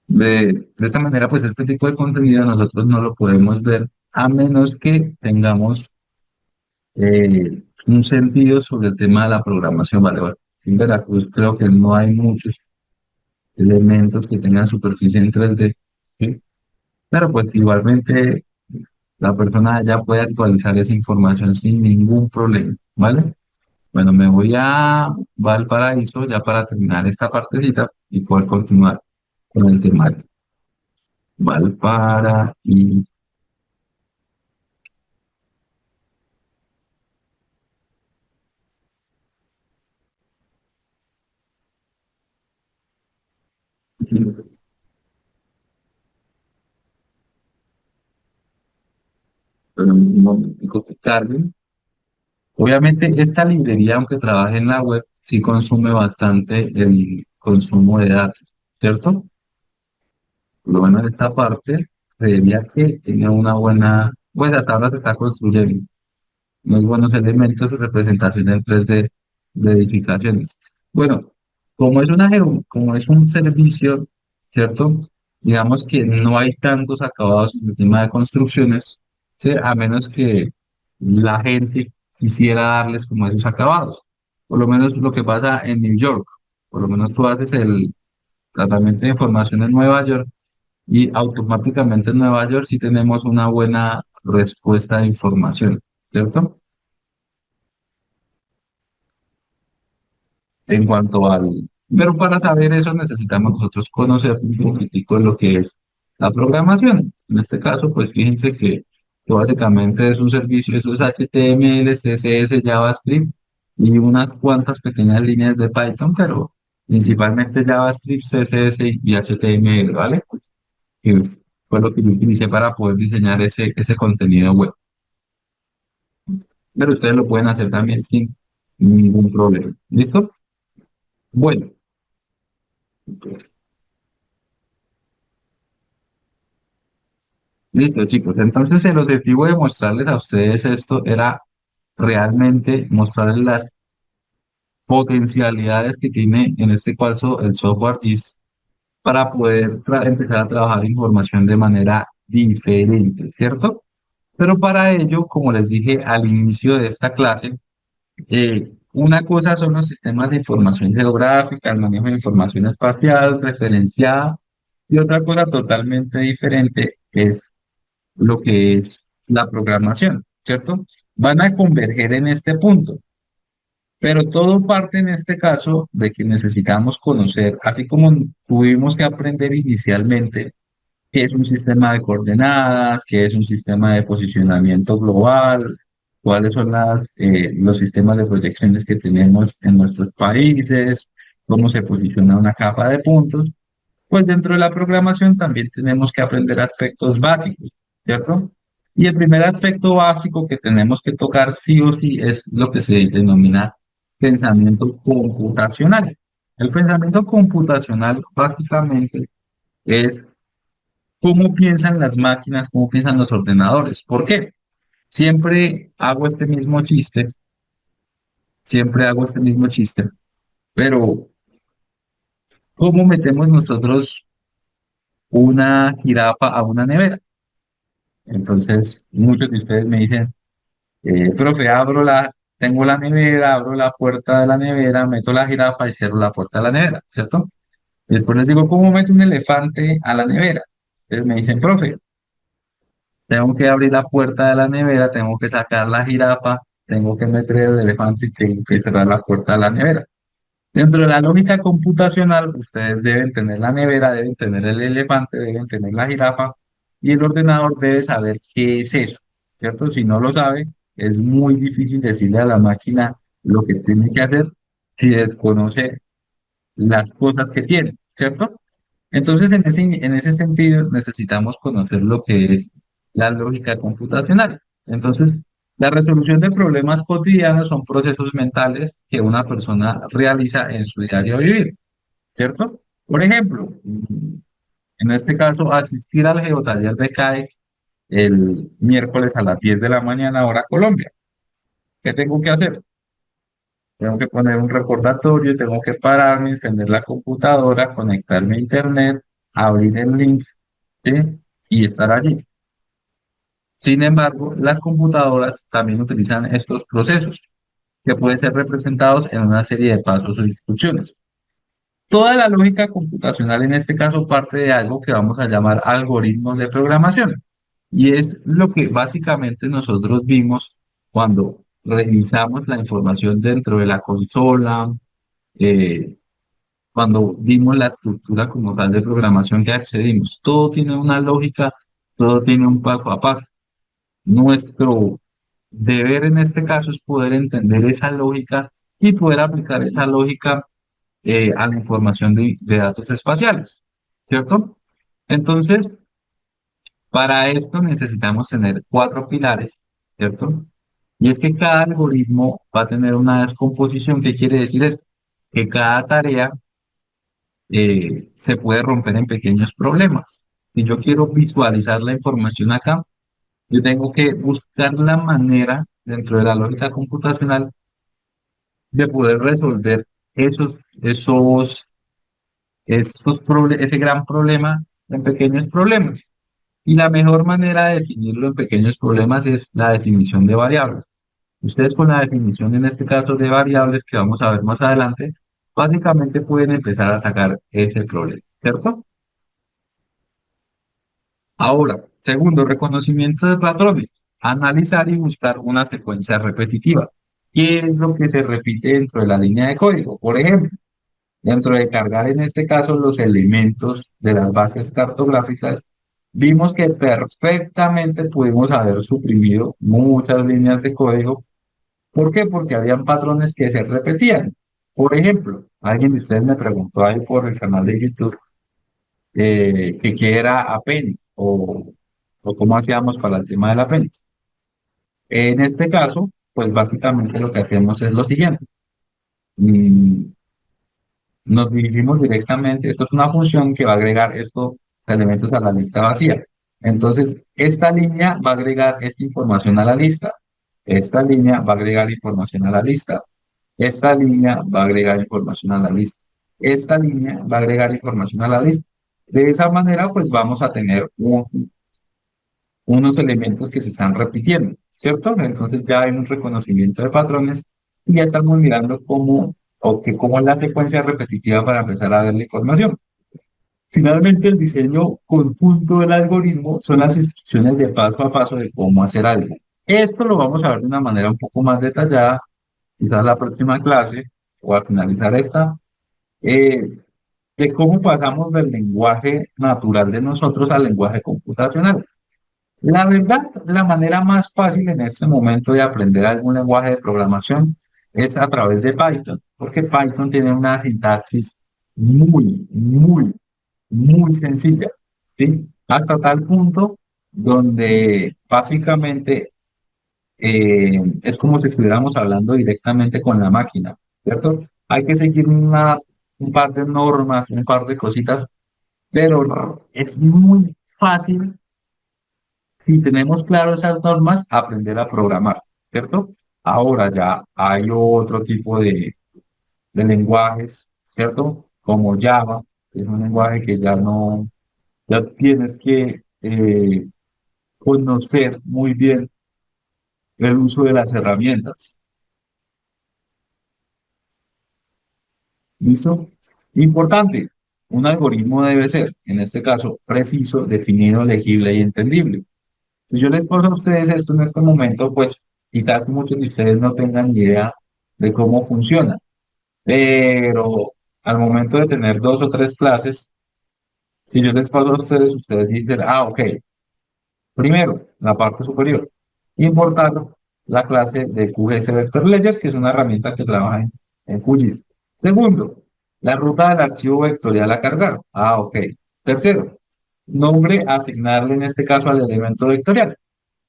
De esta manera, pues este tipo de contenido nosotros no lo podemos ver a menos que tengamos un sentido sobre el tema de la programación. Vale, vale. En Veracruz creo que no hay muchos elementos que tengan superficie en 3D, ¿sí? Pero pues igualmente la persona ya puede actualizar esa información sin ningún problema, ¿vale? Bueno, me voy a Valparaíso ya para terminar esta partecita y poder continuar con el tema. Valparaíso. Pero un momentico que cargue. Obviamente, esta librería, aunque trabaje en la web, sí consume bastante el consumo de datos, ¿cierto? Lo bueno de esta parte, creería que tiene una buena, pues hasta ahora se está construyendo unos buenos elementos de representación en 3D de edificaciones. Bueno, como es un servicio, ¿cierto? Digamos que no hay tantos acabados en el tema de construcciones, ¿sí? A menos que la gente quisiera darles como esos acabados. Por lo menos lo que pasa en New York. Por lo menos tú haces el tratamiento de información en Nueva York y automáticamente en Nueva York sí tenemos una buena respuesta de información, ¿cierto? En cuanto al... Pero para saber eso necesitamos nosotros conocer un poquitico de lo que es la programación. En este caso, pues fíjense que básicamente es un servicio, eso es HTML, CSS, JavaScript y unas cuantas pequeñas líneas de Python, pero principalmente JavaScript, CSS y HTML, ¿vale? Que fue lo que yo utilicé para poder diseñar ese contenido web. Pero ustedes lo pueden hacer también sin ningún problema. ¿Listo? Bueno. Listo, chicos. Entonces, el objetivo de mostrarles a ustedes esto era realmente mostrarles las potencialidades que tiene, en este caso, el software GIS para poder empezar a trabajar información de manera diferente, ¿cierto? Pero para ello, como les dije al inicio de esta clase, una cosa son los sistemas de información geográfica, el manejo de información espacial, referenciada, y otra cosa totalmente diferente es lo que es la programación, ¿cierto? Van a converger en este punto, pero todo parte en este caso de que necesitamos conocer, así como tuvimos que aprender inicialmente qué es un sistema de coordenadas, qué es un sistema de posicionamiento global, cuáles son los sistemas de proyecciones que tenemos en nuestros países, cómo se posiciona una capa de puntos. Pues dentro de la programación también tenemos que aprender aspectos básicos, ¿cierto? Y el primer aspecto básico que tenemos que tocar sí o sí es lo que se denomina pensamiento computacional. El pensamiento computacional básicamente es cómo piensan las máquinas, cómo piensan los ordenadores. ¿Por qué? Siempre hago este mismo chiste, siempre hago este mismo chiste, pero ¿cómo metemos nosotros una jirafa a una nevera? Entonces, muchos de ustedes me dicen, profe, tengo la nevera, abro la puerta de la nevera, meto la jirafa y cierro la puerta de la nevera, ¿cierto? Después les digo, ¿cómo meto un elefante a la nevera? Entonces me dicen, profe, tengo que abrir la puerta de la nevera, tengo que sacar la jirafa, tengo que meter el elefante y tengo que cerrar la puerta de la nevera. Dentro de la lógica computacional, ustedes deben tener la nevera, deben tener el elefante, deben tener la jirafa y el ordenador debe saber qué es eso, ¿cierto? Si no lo sabe, es muy difícil decirle a la máquina lo que tiene que hacer si desconoce las cosas que tiene, ¿cierto? Entonces, en ese sentido, necesitamos conocer lo que es la lógica computacional. Entonces, la resolución de problemas cotidianos son procesos mentales que una persona realiza en su diario vivir, ¿cierto? Por ejemplo, en este caso, asistir al geotaller de CAE el miércoles a las 10 de la mañana, hora Colombia. ¿Qué tengo que hacer? Tengo que poner un recordatorio, tengo que pararme, encender la computadora, conectarme a internet, abrir el link, ¿sí? Y estar allí. Sin embargo, las computadoras también utilizan estos procesos que pueden ser representados en una serie de pasos o instrucciones. Toda la lógica computacional en este caso parte de algo que vamos a llamar algoritmos de programación. Y es lo que básicamente nosotros vimos cuando revisamos la información dentro de la consola, eh, cuando vimos la estructura como tal de programación que accedimos. Todo tiene una lógica, todo tiene un paso a paso. Nuestro deber en este caso es poder entender esa lógica y poder aplicar esa lógica a la información de datos espaciales, ¿cierto? Entonces, para esto necesitamos tener cuatro pilares, ¿cierto? Y es que cada algoritmo va a tener una descomposición. ¿Qué quiere decir esto? Que cada tarea se puede romper en pequeños problemas. Si yo quiero visualizar la información acá, yo tengo que buscar la manera dentro de la lógica computacional de poder resolver ese gran problema en pequeños problemas. Y la mejor manera de definirlo en pequeños problemas es la definición de variables. Ustedes con la definición en este caso de variables que vamos a ver más adelante, básicamente pueden empezar a atacar ese problema, ¿cierto? Ahora, segundo, reconocimiento de patrones. Analizar y buscar una secuencia repetitiva. ¿Qué es lo que se repite dentro de la línea de código? Por ejemplo, dentro de cargar en este caso los elementos de las bases cartográficas, vimos que perfectamente pudimos haber suprimido muchas líneas de código. ¿Por qué? Porque habían patrones que se repetían. Por ejemplo, alguien de ustedes me preguntó ahí por el canal de YouTube que qué era append o cómo hacíamos para el tema del append. En este caso, pues básicamente lo que hacemos es lo siguiente. Mm, Nos dirigimos directamente, esto es una función que va a agregar estos elementos a la lista vacía. Entonces, esta línea va a agregar esta información a la lista. Esta línea va a agregar información a la lista. Esta línea va a agregar información a la lista. Esta línea va a agregar información a la lista. De esa manera, pues vamos a tener unos elementos que se están repitiendo, ¿cierto? Entonces ya hay un reconocimiento de patrones y ya estamos mirando cómo es la secuencia repetitiva para empezar a ver la información. Finalmente, el diseño conjunto del algoritmo son las instrucciones de paso a paso de cómo hacer algo. Esto lo vamos a ver de una manera un poco más detallada, quizás la próxima clase o al finalizar esta, eh, de cómo pasamos del lenguaje natural de nosotros al lenguaje computacional. La verdad, la manera más fácil en este momento de aprender algún lenguaje de programación es a través de Python, porque Python tiene una sintaxis muy sencilla, ¿sí? Hasta tal punto donde básicamente es como si estuviéramos hablando directamente con la máquina, ¿cierto? Hay que seguir un par de normas, un par de cositas, pero es muy fácil si tenemos claro esas normas, aprender a programar, ¿cierto? Ahora ya hay otro tipo de lenguajes, ¿cierto? Como Java, que es un lenguaje que ya no, ya tienes que conocer muy bien el uso de las herramientas. ¿Listo? Importante, un algoritmo debe ser, en este caso, preciso, definido, legible y entendible. Si yo les paso a ustedes esto en este momento, pues quizás muchos de ustedes no tengan ni idea de cómo funciona, pero al momento de tener dos o tres clases, si yo les paso a ustedes, ustedes dicen, ah, ok, primero, la parte superior, importar la clase de QGS Vector Ledgers, que es una herramienta que trabaja en QGIS. Segundo, la ruta del archivo vectorial a cargar. Ah, ok. Tercero, nombre asignarle en este caso al elemento vectorial.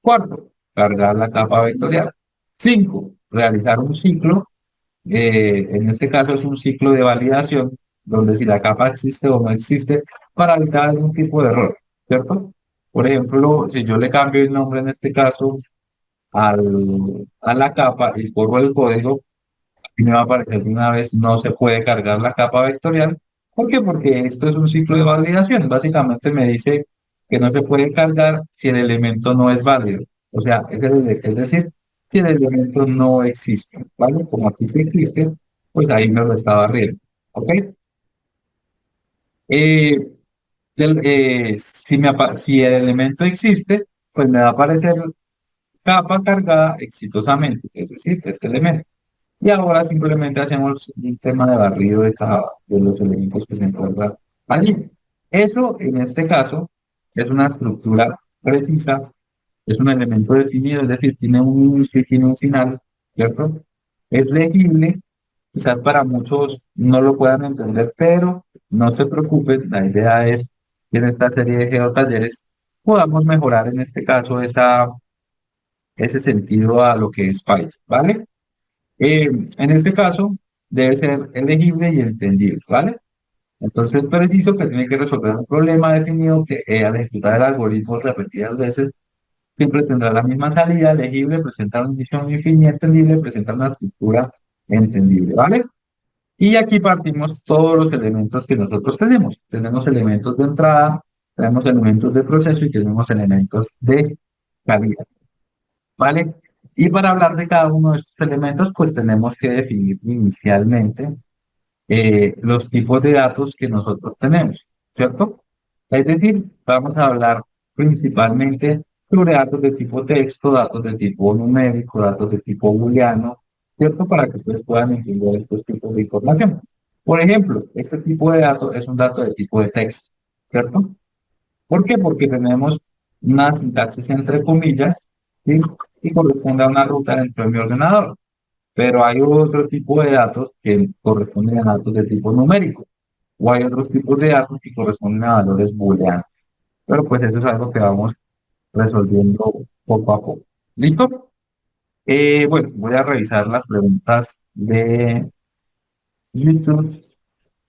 Cuarto, cargar la capa vectorial. Cinco, realizar un ciclo. En este caso es un ciclo de validación, donde si la capa existe o no existe, para evitar algún tipo de error, ¿cierto? Por ejemplo, si yo le cambio el nombre en este caso a la capa y corro el código, y me va a aparecer de una vez, no se puede cargar la capa vectorial. ¿Por qué? Porque esto es un ciclo de validación. Básicamente me dice que no se puede cargar si el elemento no es válido. O sea, es decir, si el elemento no existe, ¿vale? Como aquí sí existe, pues ahí me lo está barriendo. ¿Ok? Eh, si el elemento existe, pues me va a aparecer capa cargada exitosamente, es decir, este elemento. Y ahora simplemente hacemos un tema de barrido de los elementos que se encuentran allí. Eso, en este caso, es una estructura precisa, es un elemento definido, es decir, tiene un inicio y tiene un final, ¿cierto? Es legible, quizás para muchos no lo puedan entender, pero no se preocupen, la idea es que en esta serie de geotalleres podamos mejorar en este caso ese sentido a lo que es Python, ¿vale? En este caso, debe ser elegible y entendible, ¿vale? Entonces, preciso que tiene que resolver un problema definido que al ejecutar el algoritmo repetidas veces siempre tendrá la misma salida, legible, presenta una condición infinita, entendible, presenta una estructura entendible, ¿vale? Y aquí partimos todos los elementos que nosotros tenemos. Tenemos elementos de entrada, tenemos elementos de proceso y tenemos elementos de calidad. ¿Vale? Y para hablar de cada uno de estos elementos, pues tenemos que definir inicialmente los tipos de datos que nosotros tenemos, ¿cierto? Es decir, vamos a hablar principalmente sobre datos de tipo texto, datos de tipo numérico, datos de tipo booleano, ¿cierto? Para que ustedes puedan entender estos tipos de información. Por ejemplo, este tipo de dato es un dato de tipo de texto, ¿cierto? ¿Por qué? Porque tenemos una sintaxis entre comillas, ¿sí? Y corresponde a una ruta dentro de mi ordenador. Pero hay otro tipo de datos que corresponden a datos de tipo numérico. O hay otros tipos de datos que corresponden a valores booleanos. Pero pues eso es algo que vamos resolviendo poco a poco. ¿Listo? Bueno, voy a revisar las preguntas de YouTube.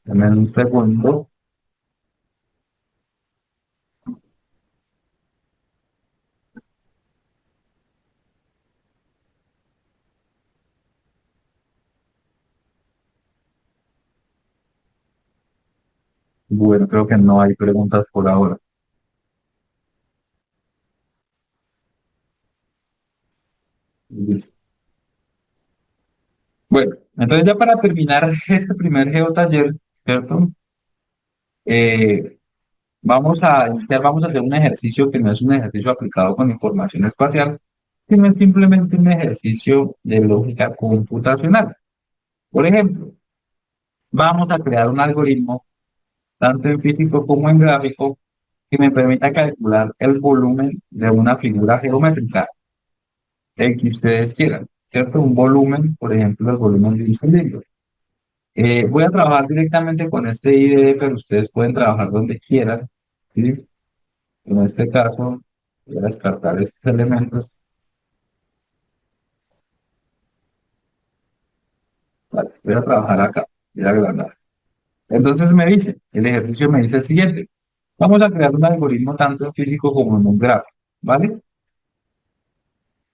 Dame un segundo. Bueno, creo que no hay preguntas por ahora. Bueno, entonces ya para terminar este primer geotaller, ¿cierto? Eh, vamos a hacer un ejercicio que no es un ejercicio aplicado con información espacial, sino es simplemente un ejercicio de lógica computacional. Por ejemplo, vamos a crear un algoritmo, tanto en físico como en gráfico, que me permita calcular el volumen de una figura geométrica, el que ustedes quieran, ¿cierto? Un volumen, por ejemplo, el volumen de un cilindro. Voy a trabajar directamente con este IDE, pero ustedes pueden trabajar donde quieran, ¿sí? En este caso, voy a descartar estos elementos. Vale, voy a trabajar acá, voy a agrandar. Entonces me dice, el ejercicio me dice el siguiente. Vamos a crear un algoritmo tanto en físico como en un gráfico, ¿vale?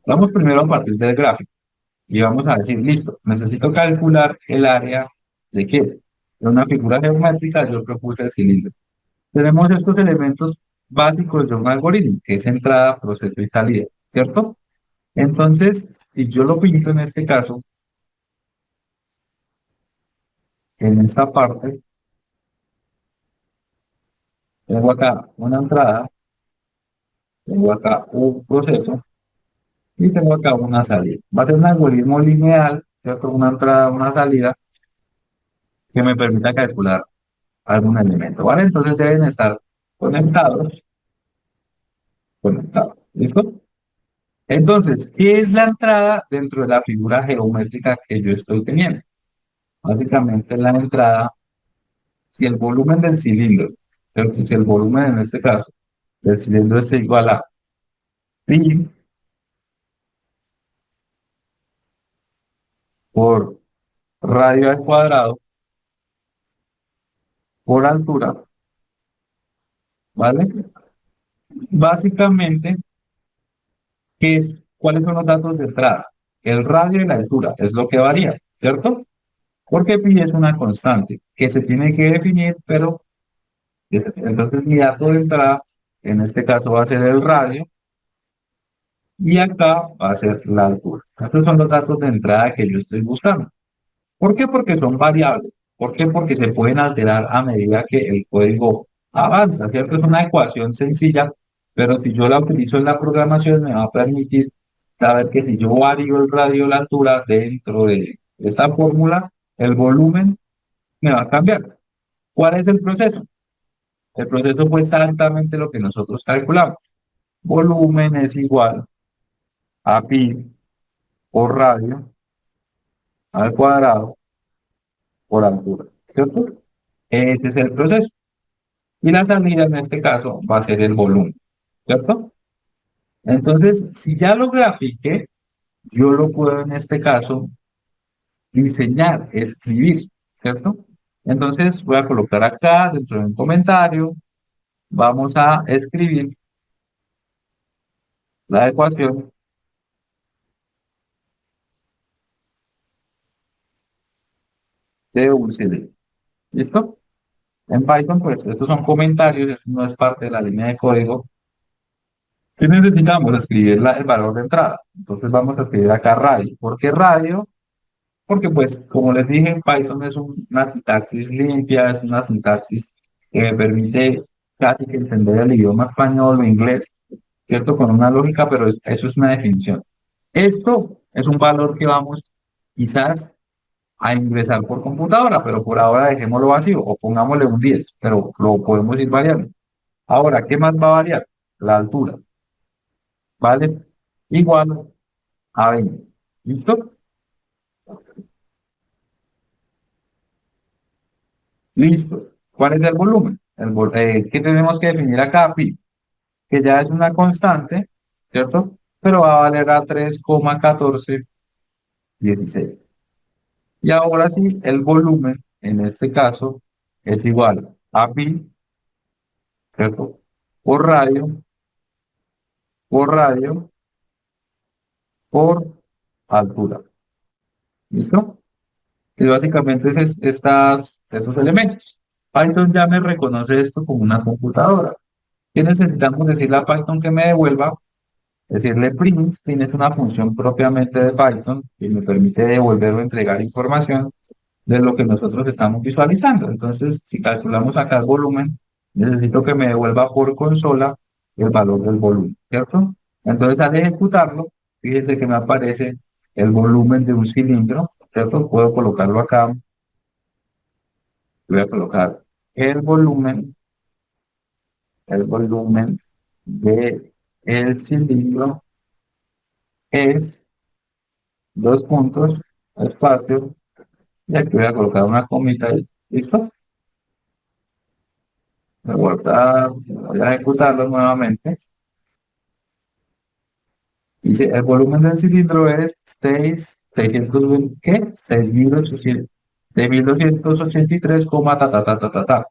Vamos primero a partir del gráfico y vamos a decir, listo, necesito calcular el área de qué. De una figura geométrica, yo propuse el cilindro. Tenemos estos elementos básicos de un algoritmo, que es entrada, proceso y salida, ¿cierto? Entonces, si yo lo pinto en este caso, en esta parte, tengo acá una entrada, tengo acá un proceso y tengo acá una salida. Va a ser un algoritmo lineal, ¿cierto? Una entrada, una salida que me permita calcular algún elemento, ¿vale? Entonces deben estar conectados, conectados. ¿Listo? Entonces, ¿qué es la entrada dentro de la figura geométrica que yo estoy teniendo? Básicamente la entrada, si el volumen del cilindro, ¿cierto? Si el volumen en este caso del cilindro es igual a pi por radio al cuadrado por altura, ¿vale? Básicamente, ¿cuáles son los datos de entrada? El radio y la altura es lo que varía, ¿cierto? Porque pi es una constante que se tiene que definir, pero entonces mi dato de entrada, en este caso va a ser el radio, y acá va a ser la altura. Estos son los datos de entrada que yo estoy buscando. ¿Por qué? Porque son variables. ¿Por qué? Porque se pueden alterar a medida que el código avanza, ¿cierto? Es una ecuación sencilla, pero si yo la utilizo en la programación me va a permitir saber que si yo varío el radio o la altura dentro de esta fórmula, el volumen me va a cambiar. ¿Cuál es el proceso? El proceso fue exactamente lo que nosotros calculamos. Volumen es igual a pi por radio al cuadrado por altura, ¿cierto? Este es el proceso. Y la salida en este caso va a ser el volumen, ¿cierto? Entonces, si ya lo grafiqué, yo lo puedo en este caso diseñar, escribir, ¿cierto? Entonces voy a colocar acá dentro de un comentario, vamos a escribir la ecuación de un cilindro. ¿Listo? En Python, pues estos son comentarios, esto no es parte de la línea de código. ¿Qué necesitamos? Escribir el valor de entrada. Entonces vamos a escribir acá radio. ¿Por qué radio? Porque pues, como les dije, Python es una sintaxis limpia, es una sintaxis que me permite casi que entender el idioma español o inglés, ¿cierto? Con una lógica, pero eso es una definición. Esto es un valor que vamos quizás a ingresar por computadora, pero por ahora dejémoslo vacío o pongámosle un 10, pero lo podemos ir variando. Ahora, ¿qué más va a variar? La altura, ¿vale? Igual a 20. ¿Listo? Listo. ¿Cuál es el volumen? ¿Qué tenemos que definir acá? Pi, que ya es una constante, ¿cierto? Pero va a valer a 3,1416. Y ahora sí, el volumen, en este caso, es igual a pi, ¿cierto? Por radio, por radio, por altura. ¿Listo? Y básicamente estos elementos. Python ya me reconoce esto como una computadora. ¿Qué necesitamos decirle a Python que me devuelva? decirle print. Print es una función propiamente de Python que me permite devolver o entregar información de lo que nosotros estamos visualizando. Entonces, si calculamos acá el volumen, necesito que me devuelva por consola el valor del volumen, ¿cierto? Entonces, al ejecutarlo, fíjense que me aparece el volumen de un cilindro, ¿cierto? Puedo colocarlo acá. Voy a colocar el volumen de el cilindro es dos puntos, espacio, y aquí voy a colocar una comita ahí. ¿Listo? Voy a guardar, voy a ejecutarlo nuevamente. Dice, el volumen del cilindro es 6.620, ¿qué? 6.800, 6.283, ta, ta, ta, ta, ta, ta.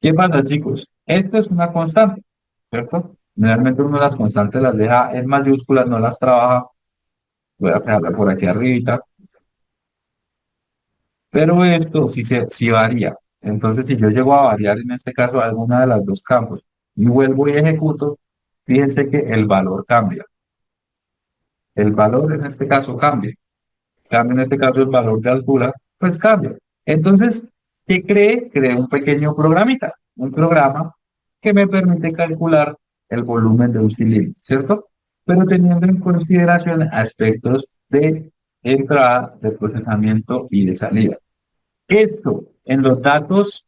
¿Qué pasa, chicos? Esto es una constante, ¿cierto? Generalmente uno las constantes las deja en mayúsculas, no las trabaja. Voy a dejarla por aquí arriba. Pero esto sí varía. Entonces, si yo llego a variar en este caso alguna de las dos campos y vuelvo y ejecuto, fíjense que el valor cambia. El valor en este caso cambia. Cambia en este caso el valor de altura, pues cambia. Entonces, ¿qué cree? Cree un pequeño programita, un programa que me permite calcular el volumen de un cilindro, ¿cierto? Pero teniendo en consideración aspectos de entrada, de procesamiento y de salida. Esto en los datos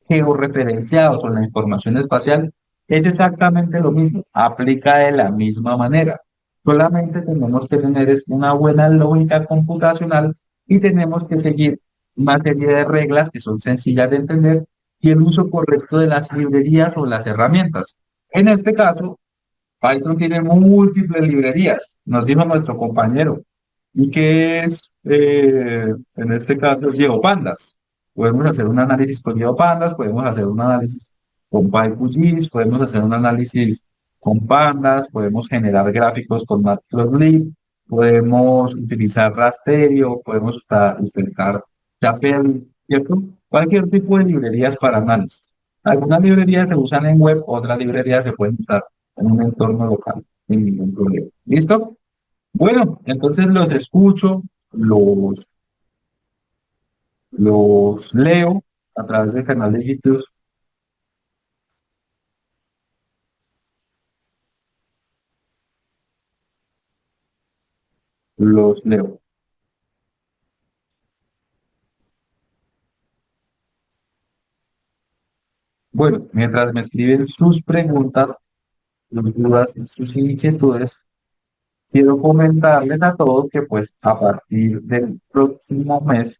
georreferenciados o en la información espacial es exactamente lo mismo, aplica de la misma manera. Solamente tenemos que tener una buena lógica computacional y tenemos que seguir una serie de reglas que son sencillas de entender y el uso correcto de las librerías o las herramientas. En este caso, Python tiene múltiples librerías, nos dijo nuestro compañero, y que es, en este caso, GeoPandas. Podemos hacer un análisis con GeoPandas, podemos hacer un análisis con PyQGIS, podemos hacer un análisis con Pandas, podemos generar gráficos con Matplotlib, podemos utilizar rasterio, podemos utilizar Jaffe, ¿cierto? Cualquier tipo de librerías para análisis. Algunas librerías se usan en web, otras librerías se pueden usar en un entorno local, sin ningún problema. ¿Listo? Bueno, entonces los escucho, los leo a través del canal de YouTube, los leo. Bueno, mientras me escriben sus preguntas, sus dudas, sus inquietudes, quiero comentarles a todos que pues a partir del próximo mes,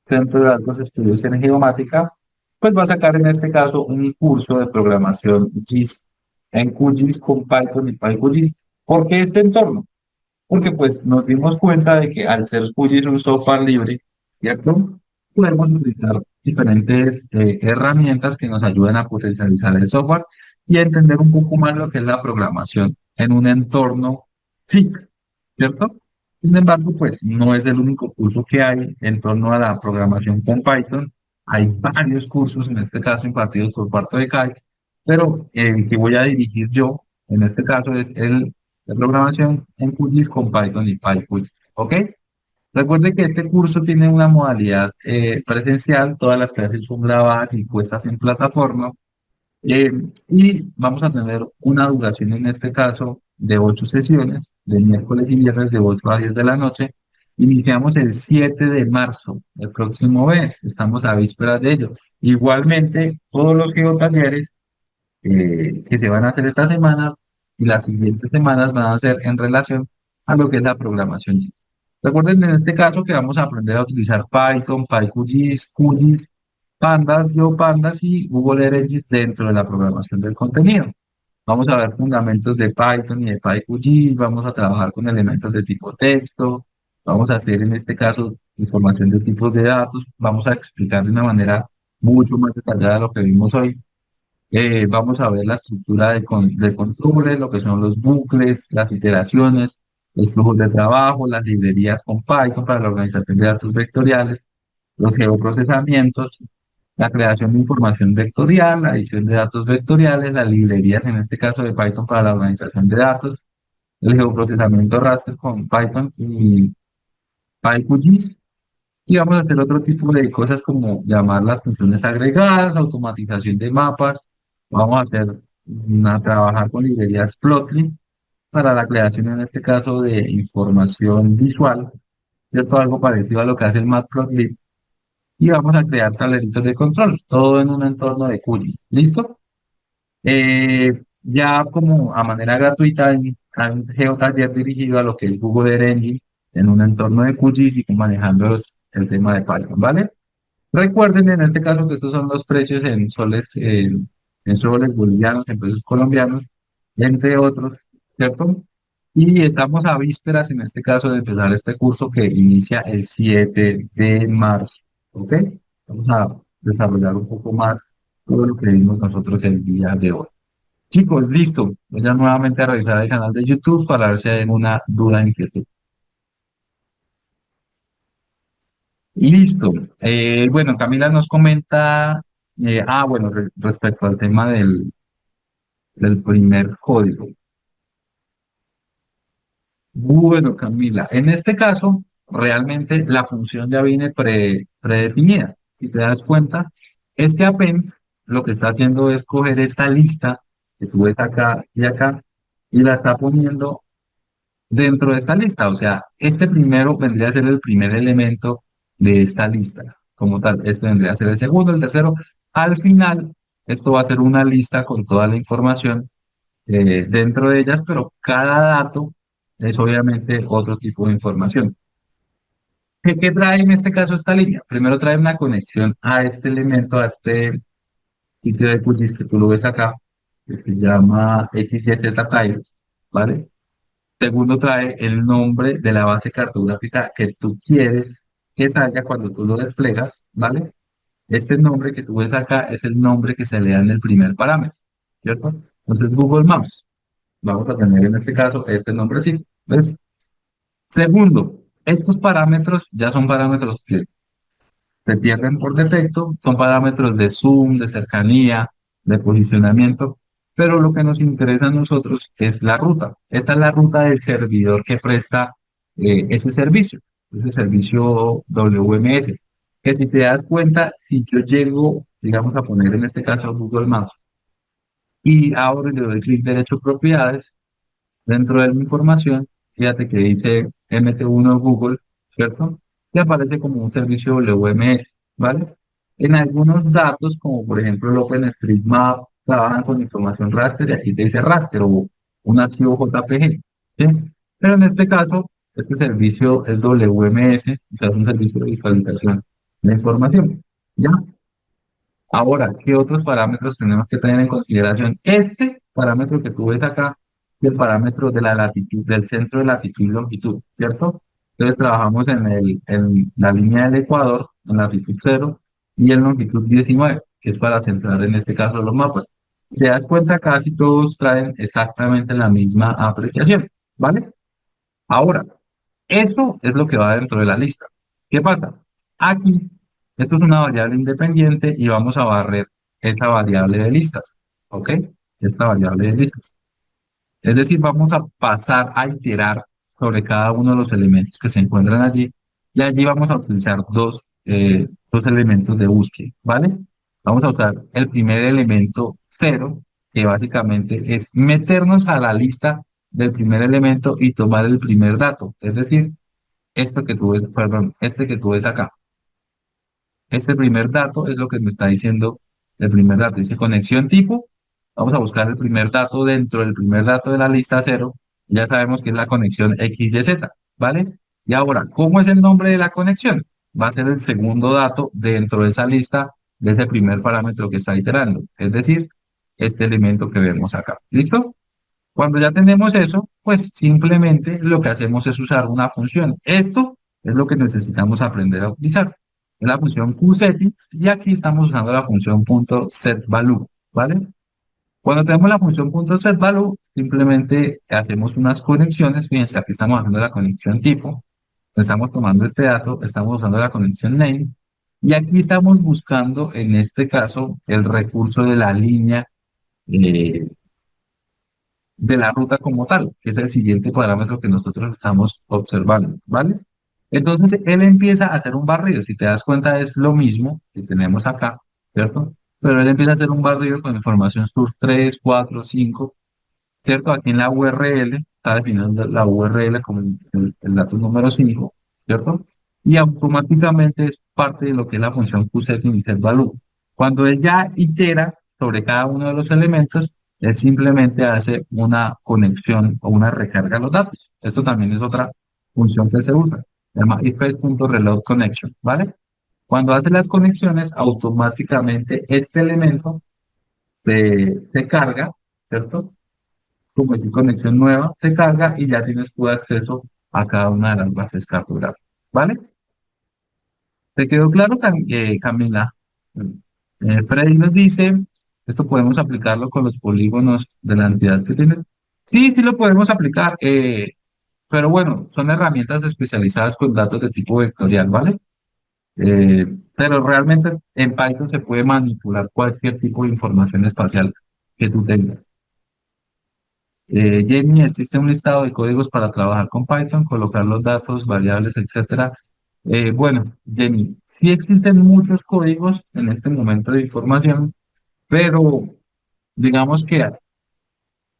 Centro de Altos Estudios en Geomática, pues va a sacar en este caso un curso de programación GIS en QGIS con Python y PyQGIS. ¿Por qué este entorno? Porque pues nos dimos cuenta de que al ser QGIS un software libre, ¿cierto? Podemos utilizar diferentes herramientas que nos ayuden a potencializar el software y a entender un poco más lo que es la programación en un entorno SIC, ¿cierto? Sin embargo, pues no es el único curso que hay en torno a la programación con Python. Hay varios cursos, en este caso impartidos por parte de CAI, pero el que voy a dirigir yo, en este caso, es el de programación en QGIS con Python y PyQGIS. ¿Ok? Recuerde que este curso tiene una modalidad presencial, todas las clases son grabadas y puestas en plataforma, eh, y vamos a tener una duración en este caso de 8 sesiones, de miércoles y viernes de 8 a 10 de la noche. Iniciamos el 7 de marzo, el próximo mes, estamos a vísperas de ello. Igualmente, todos los geotalleres que se van a hacer esta semana y las siguientes semanas van a ser en relación a lo que es la programación. Recuerden en este caso que vamos a aprender a utilizar Python, PyQGIS, QGIS, Pandas, GeoPandas y Google Earth Engine dentro de la programación del contenido. Vamos a ver fundamentos de Python y de PyQGIS, vamos a trabajar con elementos de tipo texto, vamos a hacer en este caso información de tipos de datos, vamos a explicar de una manera mucho más detallada lo que vimos hoy. Vamos a ver la estructura de controles, lo que son los bucles, las iteraciones, los flujos de trabajo, las librerías con Python para la organización de datos vectoriales, los geoprocesamientos, la creación de información vectorial, la edición de datos vectoriales, las librerías, en este caso de Python para la organización de datos, el geoprocesamiento raster con Python y PyQGIS. Y vamos a hacer otro tipo de cosas como llamar las funciones agregadas, automatización de mapas. Vamos a trabajar con librerías Plotly para la creación, en este caso, de información visual, ¿cierto? Algo parecido a lo que hace el Matplotlib. Y vamos a crear tableritos de control, todo en un entorno de QGIS. ¿Listo? Ya como a manera gratuita hay un geotaller dirigido a lo que es Google Earth Engine en un entorno de QGIS y manejando el tema de Python, ¿vale? Recuerden en este caso que estos son los precios en soles bolivianos, en pesos colombianos, entre otros, ¿cierto? Y estamos a vísperas en este caso de empezar este curso que inicia el 7 de marzo, ¿ok? Vamos a desarrollar un poco más todo lo que vimos nosotros el día de hoy. Chicos, listo. Voy a nuevamente a revisar el canal de YouTube para ver si hay alguna duda, inquietud. Listo. Bueno, Camila nos comenta, bueno, respecto al tema del primer código. Bueno, Camila, en este caso, realmente la función ya viene predefinida. Si te das cuenta, este append lo que está haciendo es coger esta lista que tú ves acá y acá y la está poniendo dentro de esta lista. O sea, este primero vendría a ser el primer elemento de esta lista. Como tal, este vendría a ser el segundo, el tercero. Al final, esto va a ser una lista con toda la información dentro de ellas, pero cada dato es obviamente otro tipo de información. ¿Qué trae en este caso esta línea? Primero trae una conexión a este elemento, a este sitio de QGIS que tú lo ves acá, que se llama XYZ Tiles, ¿vale? Segundo, trae el nombre de la base cartográfica que tú quieres que salga cuando tú lo desplegas, ¿vale? Este nombre que tú ves acá es el nombre que se le da en el primer parámetro, ¿cierto? Entonces, Google Maps, vamos a tener en este caso este nombre sí, ¿ves? Segundo, estos parámetros ya son parámetros que se pierden por defecto, son parámetros de zoom, de cercanía, de posicionamiento, pero lo que nos interesa a nosotros es la ruta. Esta es la ruta del servidor que presta ese servicio WMS, que si te das cuenta, si yo llego, digamos, a poner en este caso Google Maps y ahora le doy clic derecho propiedades, dentro de mi información, fíjate que dice MT1 Google, ¿cierto? Y aparece como un servicio WMS, ¿vale? En algunos datos, como por ejemplo el OpenStreetMap, trabajan con información raster y aquí te dice raster o un archivo JPG, ¿sí? Pero en este caso, este servicio es WMS, o sea, es un servicio de visualización de información, ¿ya? Ahora, ¿qué otros parámetros tenemos que tener en consideración? Este parámetro que tú ves acá, el parámetro de la latitud, del centro de latitud y longitud, ¿cierto? Entonces trabajamos en la línea del ecuador, en latitud 0 y en longitud 19, que es para centrar en este caso los mapas. Te das cuenta, casi todos traen exactamente la misma apreciación, ¿vale? Ahora, eso es lo que va dentro de la lista. ¿Qué pasa? Aquí, esto es una variable independiente y vamos a barrer esa variable de listas. ¿Ok? Esta variable de listas. Es decir, vamos a pasar a iterar sobre cada uno de los elementos que se encuentran allí. Y allí vamos a utilizar dos elementos de búsqueda. ¿Vale? Vamos a usar el primer elemento cero, que básicamente es meternos a la lista del primer elemento y tomar el primer dato. Es decir, esto que tú ves, perdón, este que tú ves acá. Este primer dato es lo que me está diciendo el primer dato. Dice conexión tipo. Vamos a buscar el primer dato dentro del primer dato de la lista cero. Ya sabemos que es la conexión XYZ, ¿vale? Y ahora, ¿cómo es el nombre de la conexión? Va a ser el segundo dato dentro de esa lista de ese primer parámetro que está iterando. Es decir, este elemento que vemos acá. ¿Listo? Cuando ya tenemos eso, pues simplemente lo que hacemos es usar una función. Esto es lo que necesitamos aprender a utilizar. Es la función QSETIX y aquí estamos usando la función .setValue, ¿vale? Cuando tenemos la función .setValue, simplemente hacemos unas conexiones. Fíjense, aquí estamos haciendo la conexión tipo, estamos tomando este dato, estamos usando la conexión name y aquí estamos buscando, en este caso, el recurso de la línea eh, de la ruta como tal, que es el siguiente parámetro que nosotros estamos observando, ¿vale? Entonces, él empieza a hacer un barrido. Si te das cuenta, es lo mismo que tenemos acá, ¿cierto? Pero él empieza a hacer un barrido con información sur 3 4 5, ¿cierto? Aquí en la URL, está definiendo la URL como el dato número 5, ¿cierto? Y automáticamente es parte de lo que es la función QSET initial value. Cuando él ya itera sobre cada uno de los elementos, él simplemente hace una conexión o una recarga de los datos. Esto también es otra función que se usa. Se llama ifelse.reload connection, ¿vale? Cuando hace las conexiones, automáticamente este elemento se carga, ¿cierto? Como es conexión nueva, se carga y ya tienes tu acceso a cada una de las bases cartográficas. ¿Vale? ¿Te quedó claro, Camila? Freddy nos dice, esto podemos aplicarlo con los polígonos de la entidad que tiene. Sí, sí lo podemos aplicar, pero bueno, son herramientas especializadas con datos de tipo vectorial, ¿vale? Pero realmente en Python se puede manipular cualquier tipo de información espacial que tú tengas. Jamie, existe un listado de códigos para trabajar con Python, colocar los datos, variables, etcétera. Bueno, Jamie, sí existen muchos códigos en este momento de información, pero digamos que,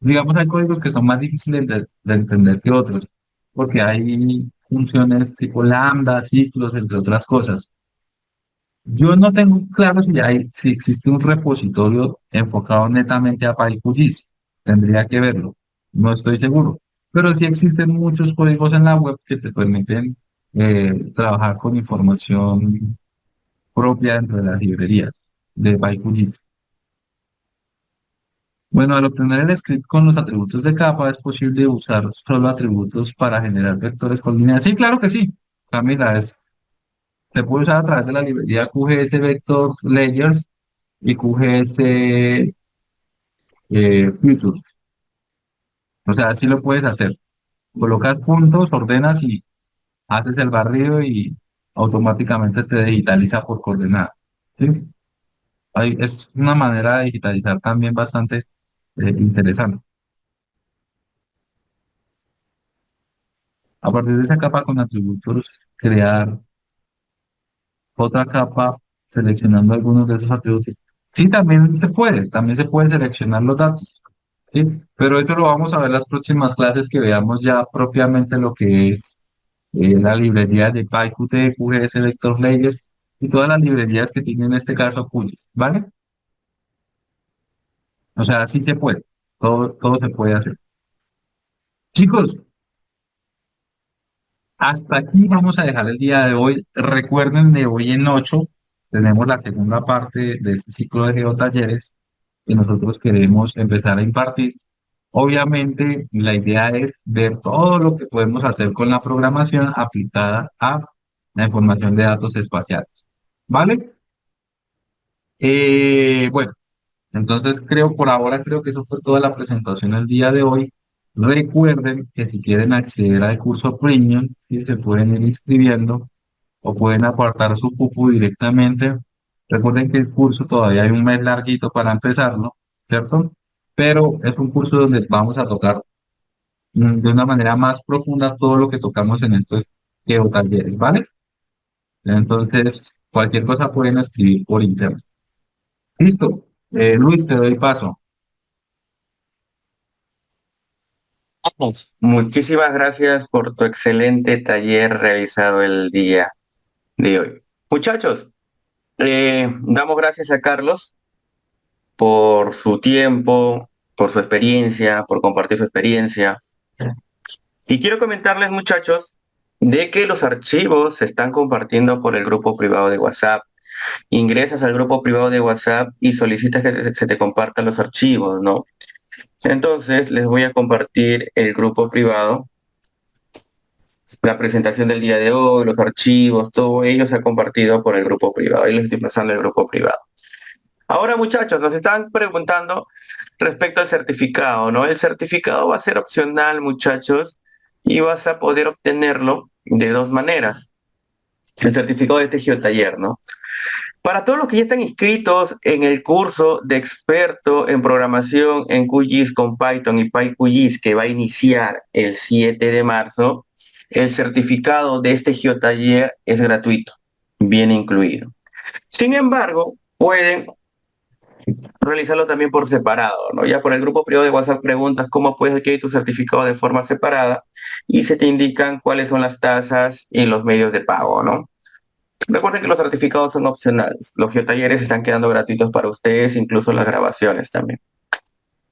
digamos, hay códigos que son más difíciles de entender que otros, porque hay funciones tipo lambda, ciclos, entre otras cosas. Yo no tengo claro si existe un repositorio enfocado netamente a PyQGIS. Tendría que verlo. No estoy seguro. Pero sí existen muchos códigos en la web que te permiten trabajar con información propia dentro de las librerías de PyQGIS. Bueno, al obtener el script con los atributos de capa, es posible usar solo atributos para generar vectores con líneas. Sí, claro que sí. Camila, se puede usar a través de la librería QGS Vector Layers y QGS Futures. O sea, así lo puedes hacer. Colocas puntos, ordenas y haces el barrido y automáticamente te digitaliza por coordenada. ¿Sí? Es una manera de digitalizar también bastante interesante. A partir de esa capa con atributos, crear otra capa seleccionando algunos de esos atributos. Sí, también se puede seleccionar los datos. ¿Sí? Pero eso lo vamos a ver en las próximas clases que veamos ya propiamente lo que es la librería de PyQt, QGS Vector Layers y todas las librerías que tienen en este caso QGIS, ¿vale? O sea, sí se puede, todo se puede hacer. Chicos, hasta aquí vamos a dejar el día de hoy. Recuerden, de hoy en 8 tenemos la segunda parte de este ciclo de geotalleres que nosotros queremos empezar a impartir. Obviamente, la idea es ver todo lo que podemos hacer con la programación aplicada a la información de datos espaciales. ¿Vale? Bueno, entonces por ahora creo que eso fue toda la presentación el día de hoy. Recuerden que si quieren acceder al curso Premium, ¿sí? Se pueden ir inscribiendo o pueden apartar su cupo directamente. Recuerden que el curso todavía hay un mes larguito para empezarlo, ¿cierto? Pero es un curso donde vamos a tocar de una manera más profunda todo lo que tocamos en estos talleres, ¿vale? Entonces, cualquier cosa pueden escribir por internet. Listo. Luis, te doy paso. Vamos. Muchísimas gracias por tu excelente taller realizado el día de hoy. Muchachos, damos gracias a Carlos por su tiempo, por su experiencia, por compartir su experiencia. Y quiero comentarles, muchachos, de que los archivos se están compartiendo por el grupo privado de WhatsApp. Ingresas al grupo privado de WhatsApp y solicitas que se te compartan los archivos, ¿no? Entonces, les voy a compartir el grupo privado, la presentación del día de hoy, los archivos, todo ello se ha compartido por el grupo privado. Ahí les estoy pasando el grupo privado. Ahora, muchachos, nos están preguntando respecto al certificado, ¿no? El certificado va a ser opcional, muchachos, y vas a poder obtenerlo de dos maneras. El certificado de este geotaller, ¿no? Para todos los que ya están inscritos en el curso de experto en programación en QGIS con Python y PyQGIS que va a iniciar el 7 de marzo, el certificado de este geotaller es gratuito, viene incluido. Sin embargo, pueden realizarlo también por separado, ¿no? Ya por el grupo privado de WhatsApp preguntas cómo puedes adquirir tu certificado de forma separada y se te indican cuáles son las tasas y los medios de pago, ¿no? Recuerden que los certificados son opcionales. Los geotalleres están quedando gratuitos para ustedes, incluso las grabaciones también.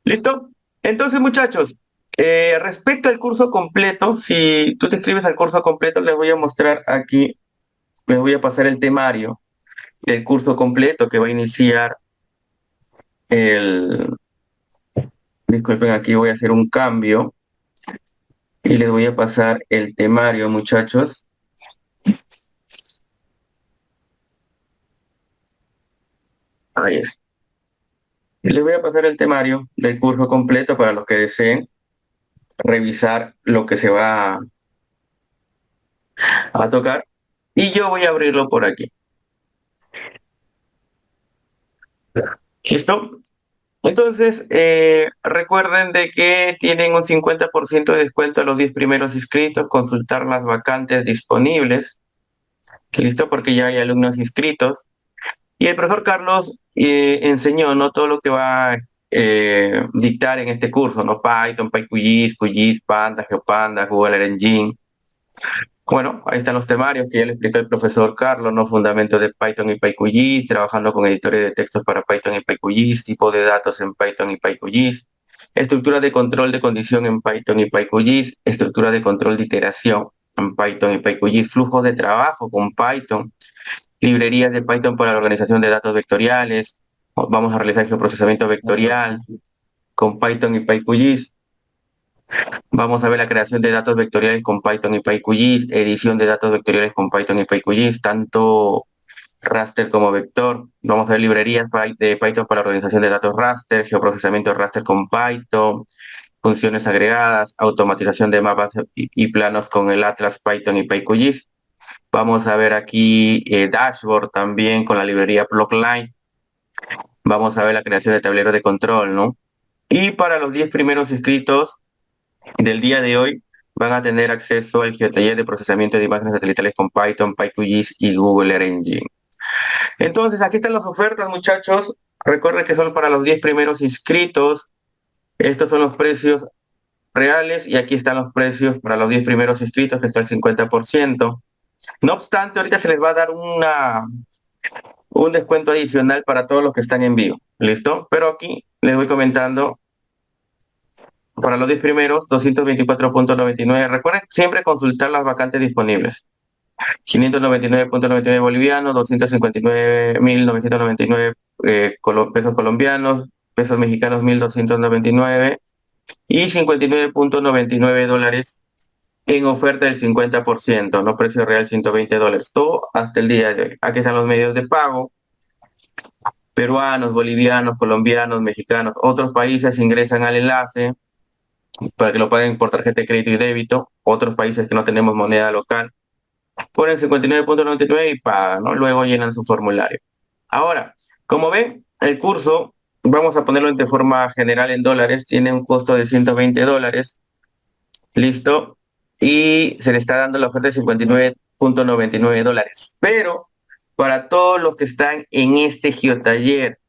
¿Listo? Entonces, muchachos, respecto al curso completo, si tú te inscribes al curso completo, les voy a mostrar aquí, les voy a pasar el temario del curso completo que va a iniciar el... Disculpen, aquí voy a hacer un cambio y les voy a pasar el temario, muchachos. Ahí es. Y les voy a pasar el temario del curso completo para los que deseen revisar lo que se va a tocar. Y yo voy a abrirlo por aquí. ¿Listo? Entonces, recuerden de que tienen un 50% de descuento a los 10 primeros inscritos, consultar las vacantes disponibles. ¿Listo? Porque ya hay alumnos inscritos. Y el profesor Carlos enseñó, ¿no? Todo lo que va a dictar en este curso, ¿no? Python, PyQGIS, QGIS, Panda, GeoPanda, Google Earth Engine. Bueno, ahí están los temarios que ya le explicó el profesor Carlos, ¿no? Fundamentos de Python y PyQGIS, trabajando con editores de textos para Python y PyQGIS, tipo de datos en Python y PyQGIS, estructura de control de condición en Python y PyQGIS, estructura de control de iteración en Python y PyQGIS, flujo de trabajo con Python, librerías de Python para la organización de datos vectoriales, vamos a realizar geoprocesamiento vectorial con Python y PyQGIS. Vamos a ver la creación de datos vectoriales con Python y PyQGIS, edición de datos vectoriales con Python y PyQGIS, tanto raster como vector. Vamos a ver librerías de Python para la organización de datos raster, geoprocesamiento raster con Python, funciones agregadas, automatización de mapas y planos con el Atlas Python y PyQGIS. Vamos a ver aquí dashboard también con la librería Plotline. Vamos a ver la creación de tableros de control, ¿no? Y para los 10 primeros inscritos del día de hoy van a tener acceso al geotaller de procesamiento de imágenes satelitales con Python, PyQGIS y Google Earth Engine. Entonces, aquí están las ofertas, muchachos. Recuerden que son para los 10 primeros inscritos. Estos son los precios reales y aquí están los precios para los 10 primeros inscritos, que está el 50%. No obstante, ahorita se les va a dar un descuento adicional para todos los que están en vivo. ¿Listo? Pero aquí les voy comentando para los 10 primeros, 224.99. Recuerden siempre consultar las vacantes disponibles. 599.99 bolivianos, 259.999 pesos colombianos, pesos mexicanos 1.299 y 59.99 dólares en oferta del 50%, no precio real $120. Todo hasta el día de hoy. Aquí están los medios de pago. Peruanos, bolivianos, colombianos, mexicanos, otros países ingresan al enlace para que lo paguen por tarjeta de crédito y débito. Otros países que no tenemos moneda local ponen 59.99 y pagan, ¿no? Luego llenan su formulario. Ahora, como ven, el curso, vamos a ponerlo de forma general en dólares, tiene un costo de $120. Listo. Y se le está dando la oferta de $59.99. Pero para todos los que están en este geotaller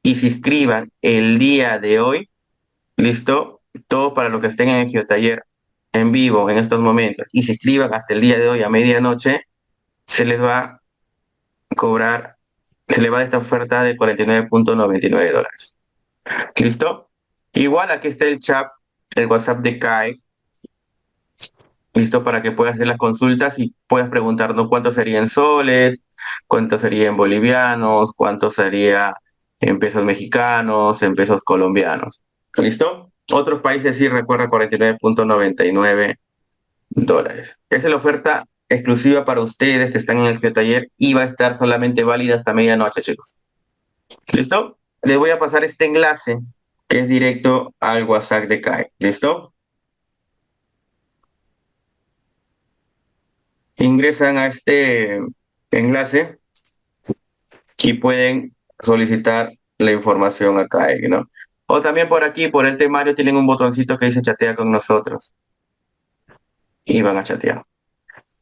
y se inscriban el día de hoy, listo, todo para los que estén en el geotaller en vivo en estos momentos y se inscriban hasta el día de hoy a medianoche, se les va a cobrar, se le va a dar esta oferta de $49.99. ¿Listo? Igual aquí está el chat, el WhatsApp de CAE, listo para que puedas hacer las consultas y puedas preguntarnos cuánto sería en soles, cuánto sería en bolivianos, cuánto sería en pesos mexicanos, en pesos colombianos. ¿Listo? Otros países sí recuerda $49.99. Esa es la oferta exclusiva para ustedes que están en el geotaller y va a estar solamente válida hasta medianoche, chicos. ¿Listo? Les voy a pasar este enlace que es directo al WhatsApp de CAE. ¿Listo? Ingresan a este enlace y pueden solicitar la información acá, ¿no? O también por aquí, por el temario, tienen un botoncito que dice chatea con nosotros y van a chatear.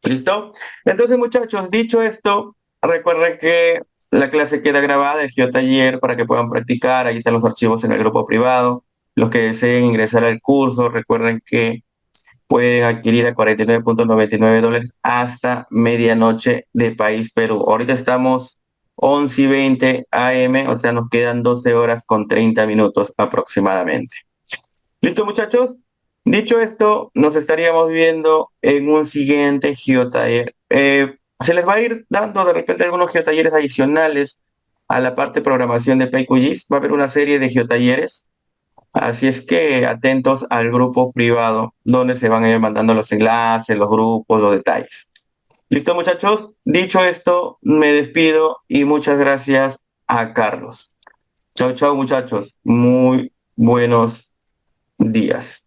¿Listo? Entonces, muchachos, dicho esto, recuerden que la clase queda grabada, el GeoTaller, para que puedan practicar. Ahí están los archivos en el grupo privado. Los que deseen ingresar al curso, recuerden que pueden adquirir a $49.99 hasta medianoche de país Perú. Ahorita estamos 11:20 AM, o sea, nos quedan 12 horas con 30 minutos aproximadamente. ¿Listo, muchachos? Dicho esto, nos estaríamos viendo en un siguiente geotaller. Se les va a ir dando de repente algunos geotalleres adicionales a la parte de programación de PyQGIS. Va a haber una serie de geotalleres. Así es que atentos al grupo privado donde se van a ir mandando los enlaces, los grupos, los detalles. ¿Listo, muchachos? Dicho esto, me despido y muchas gracias a Carlos. Chao, chao, muchachos. Muy buenos días.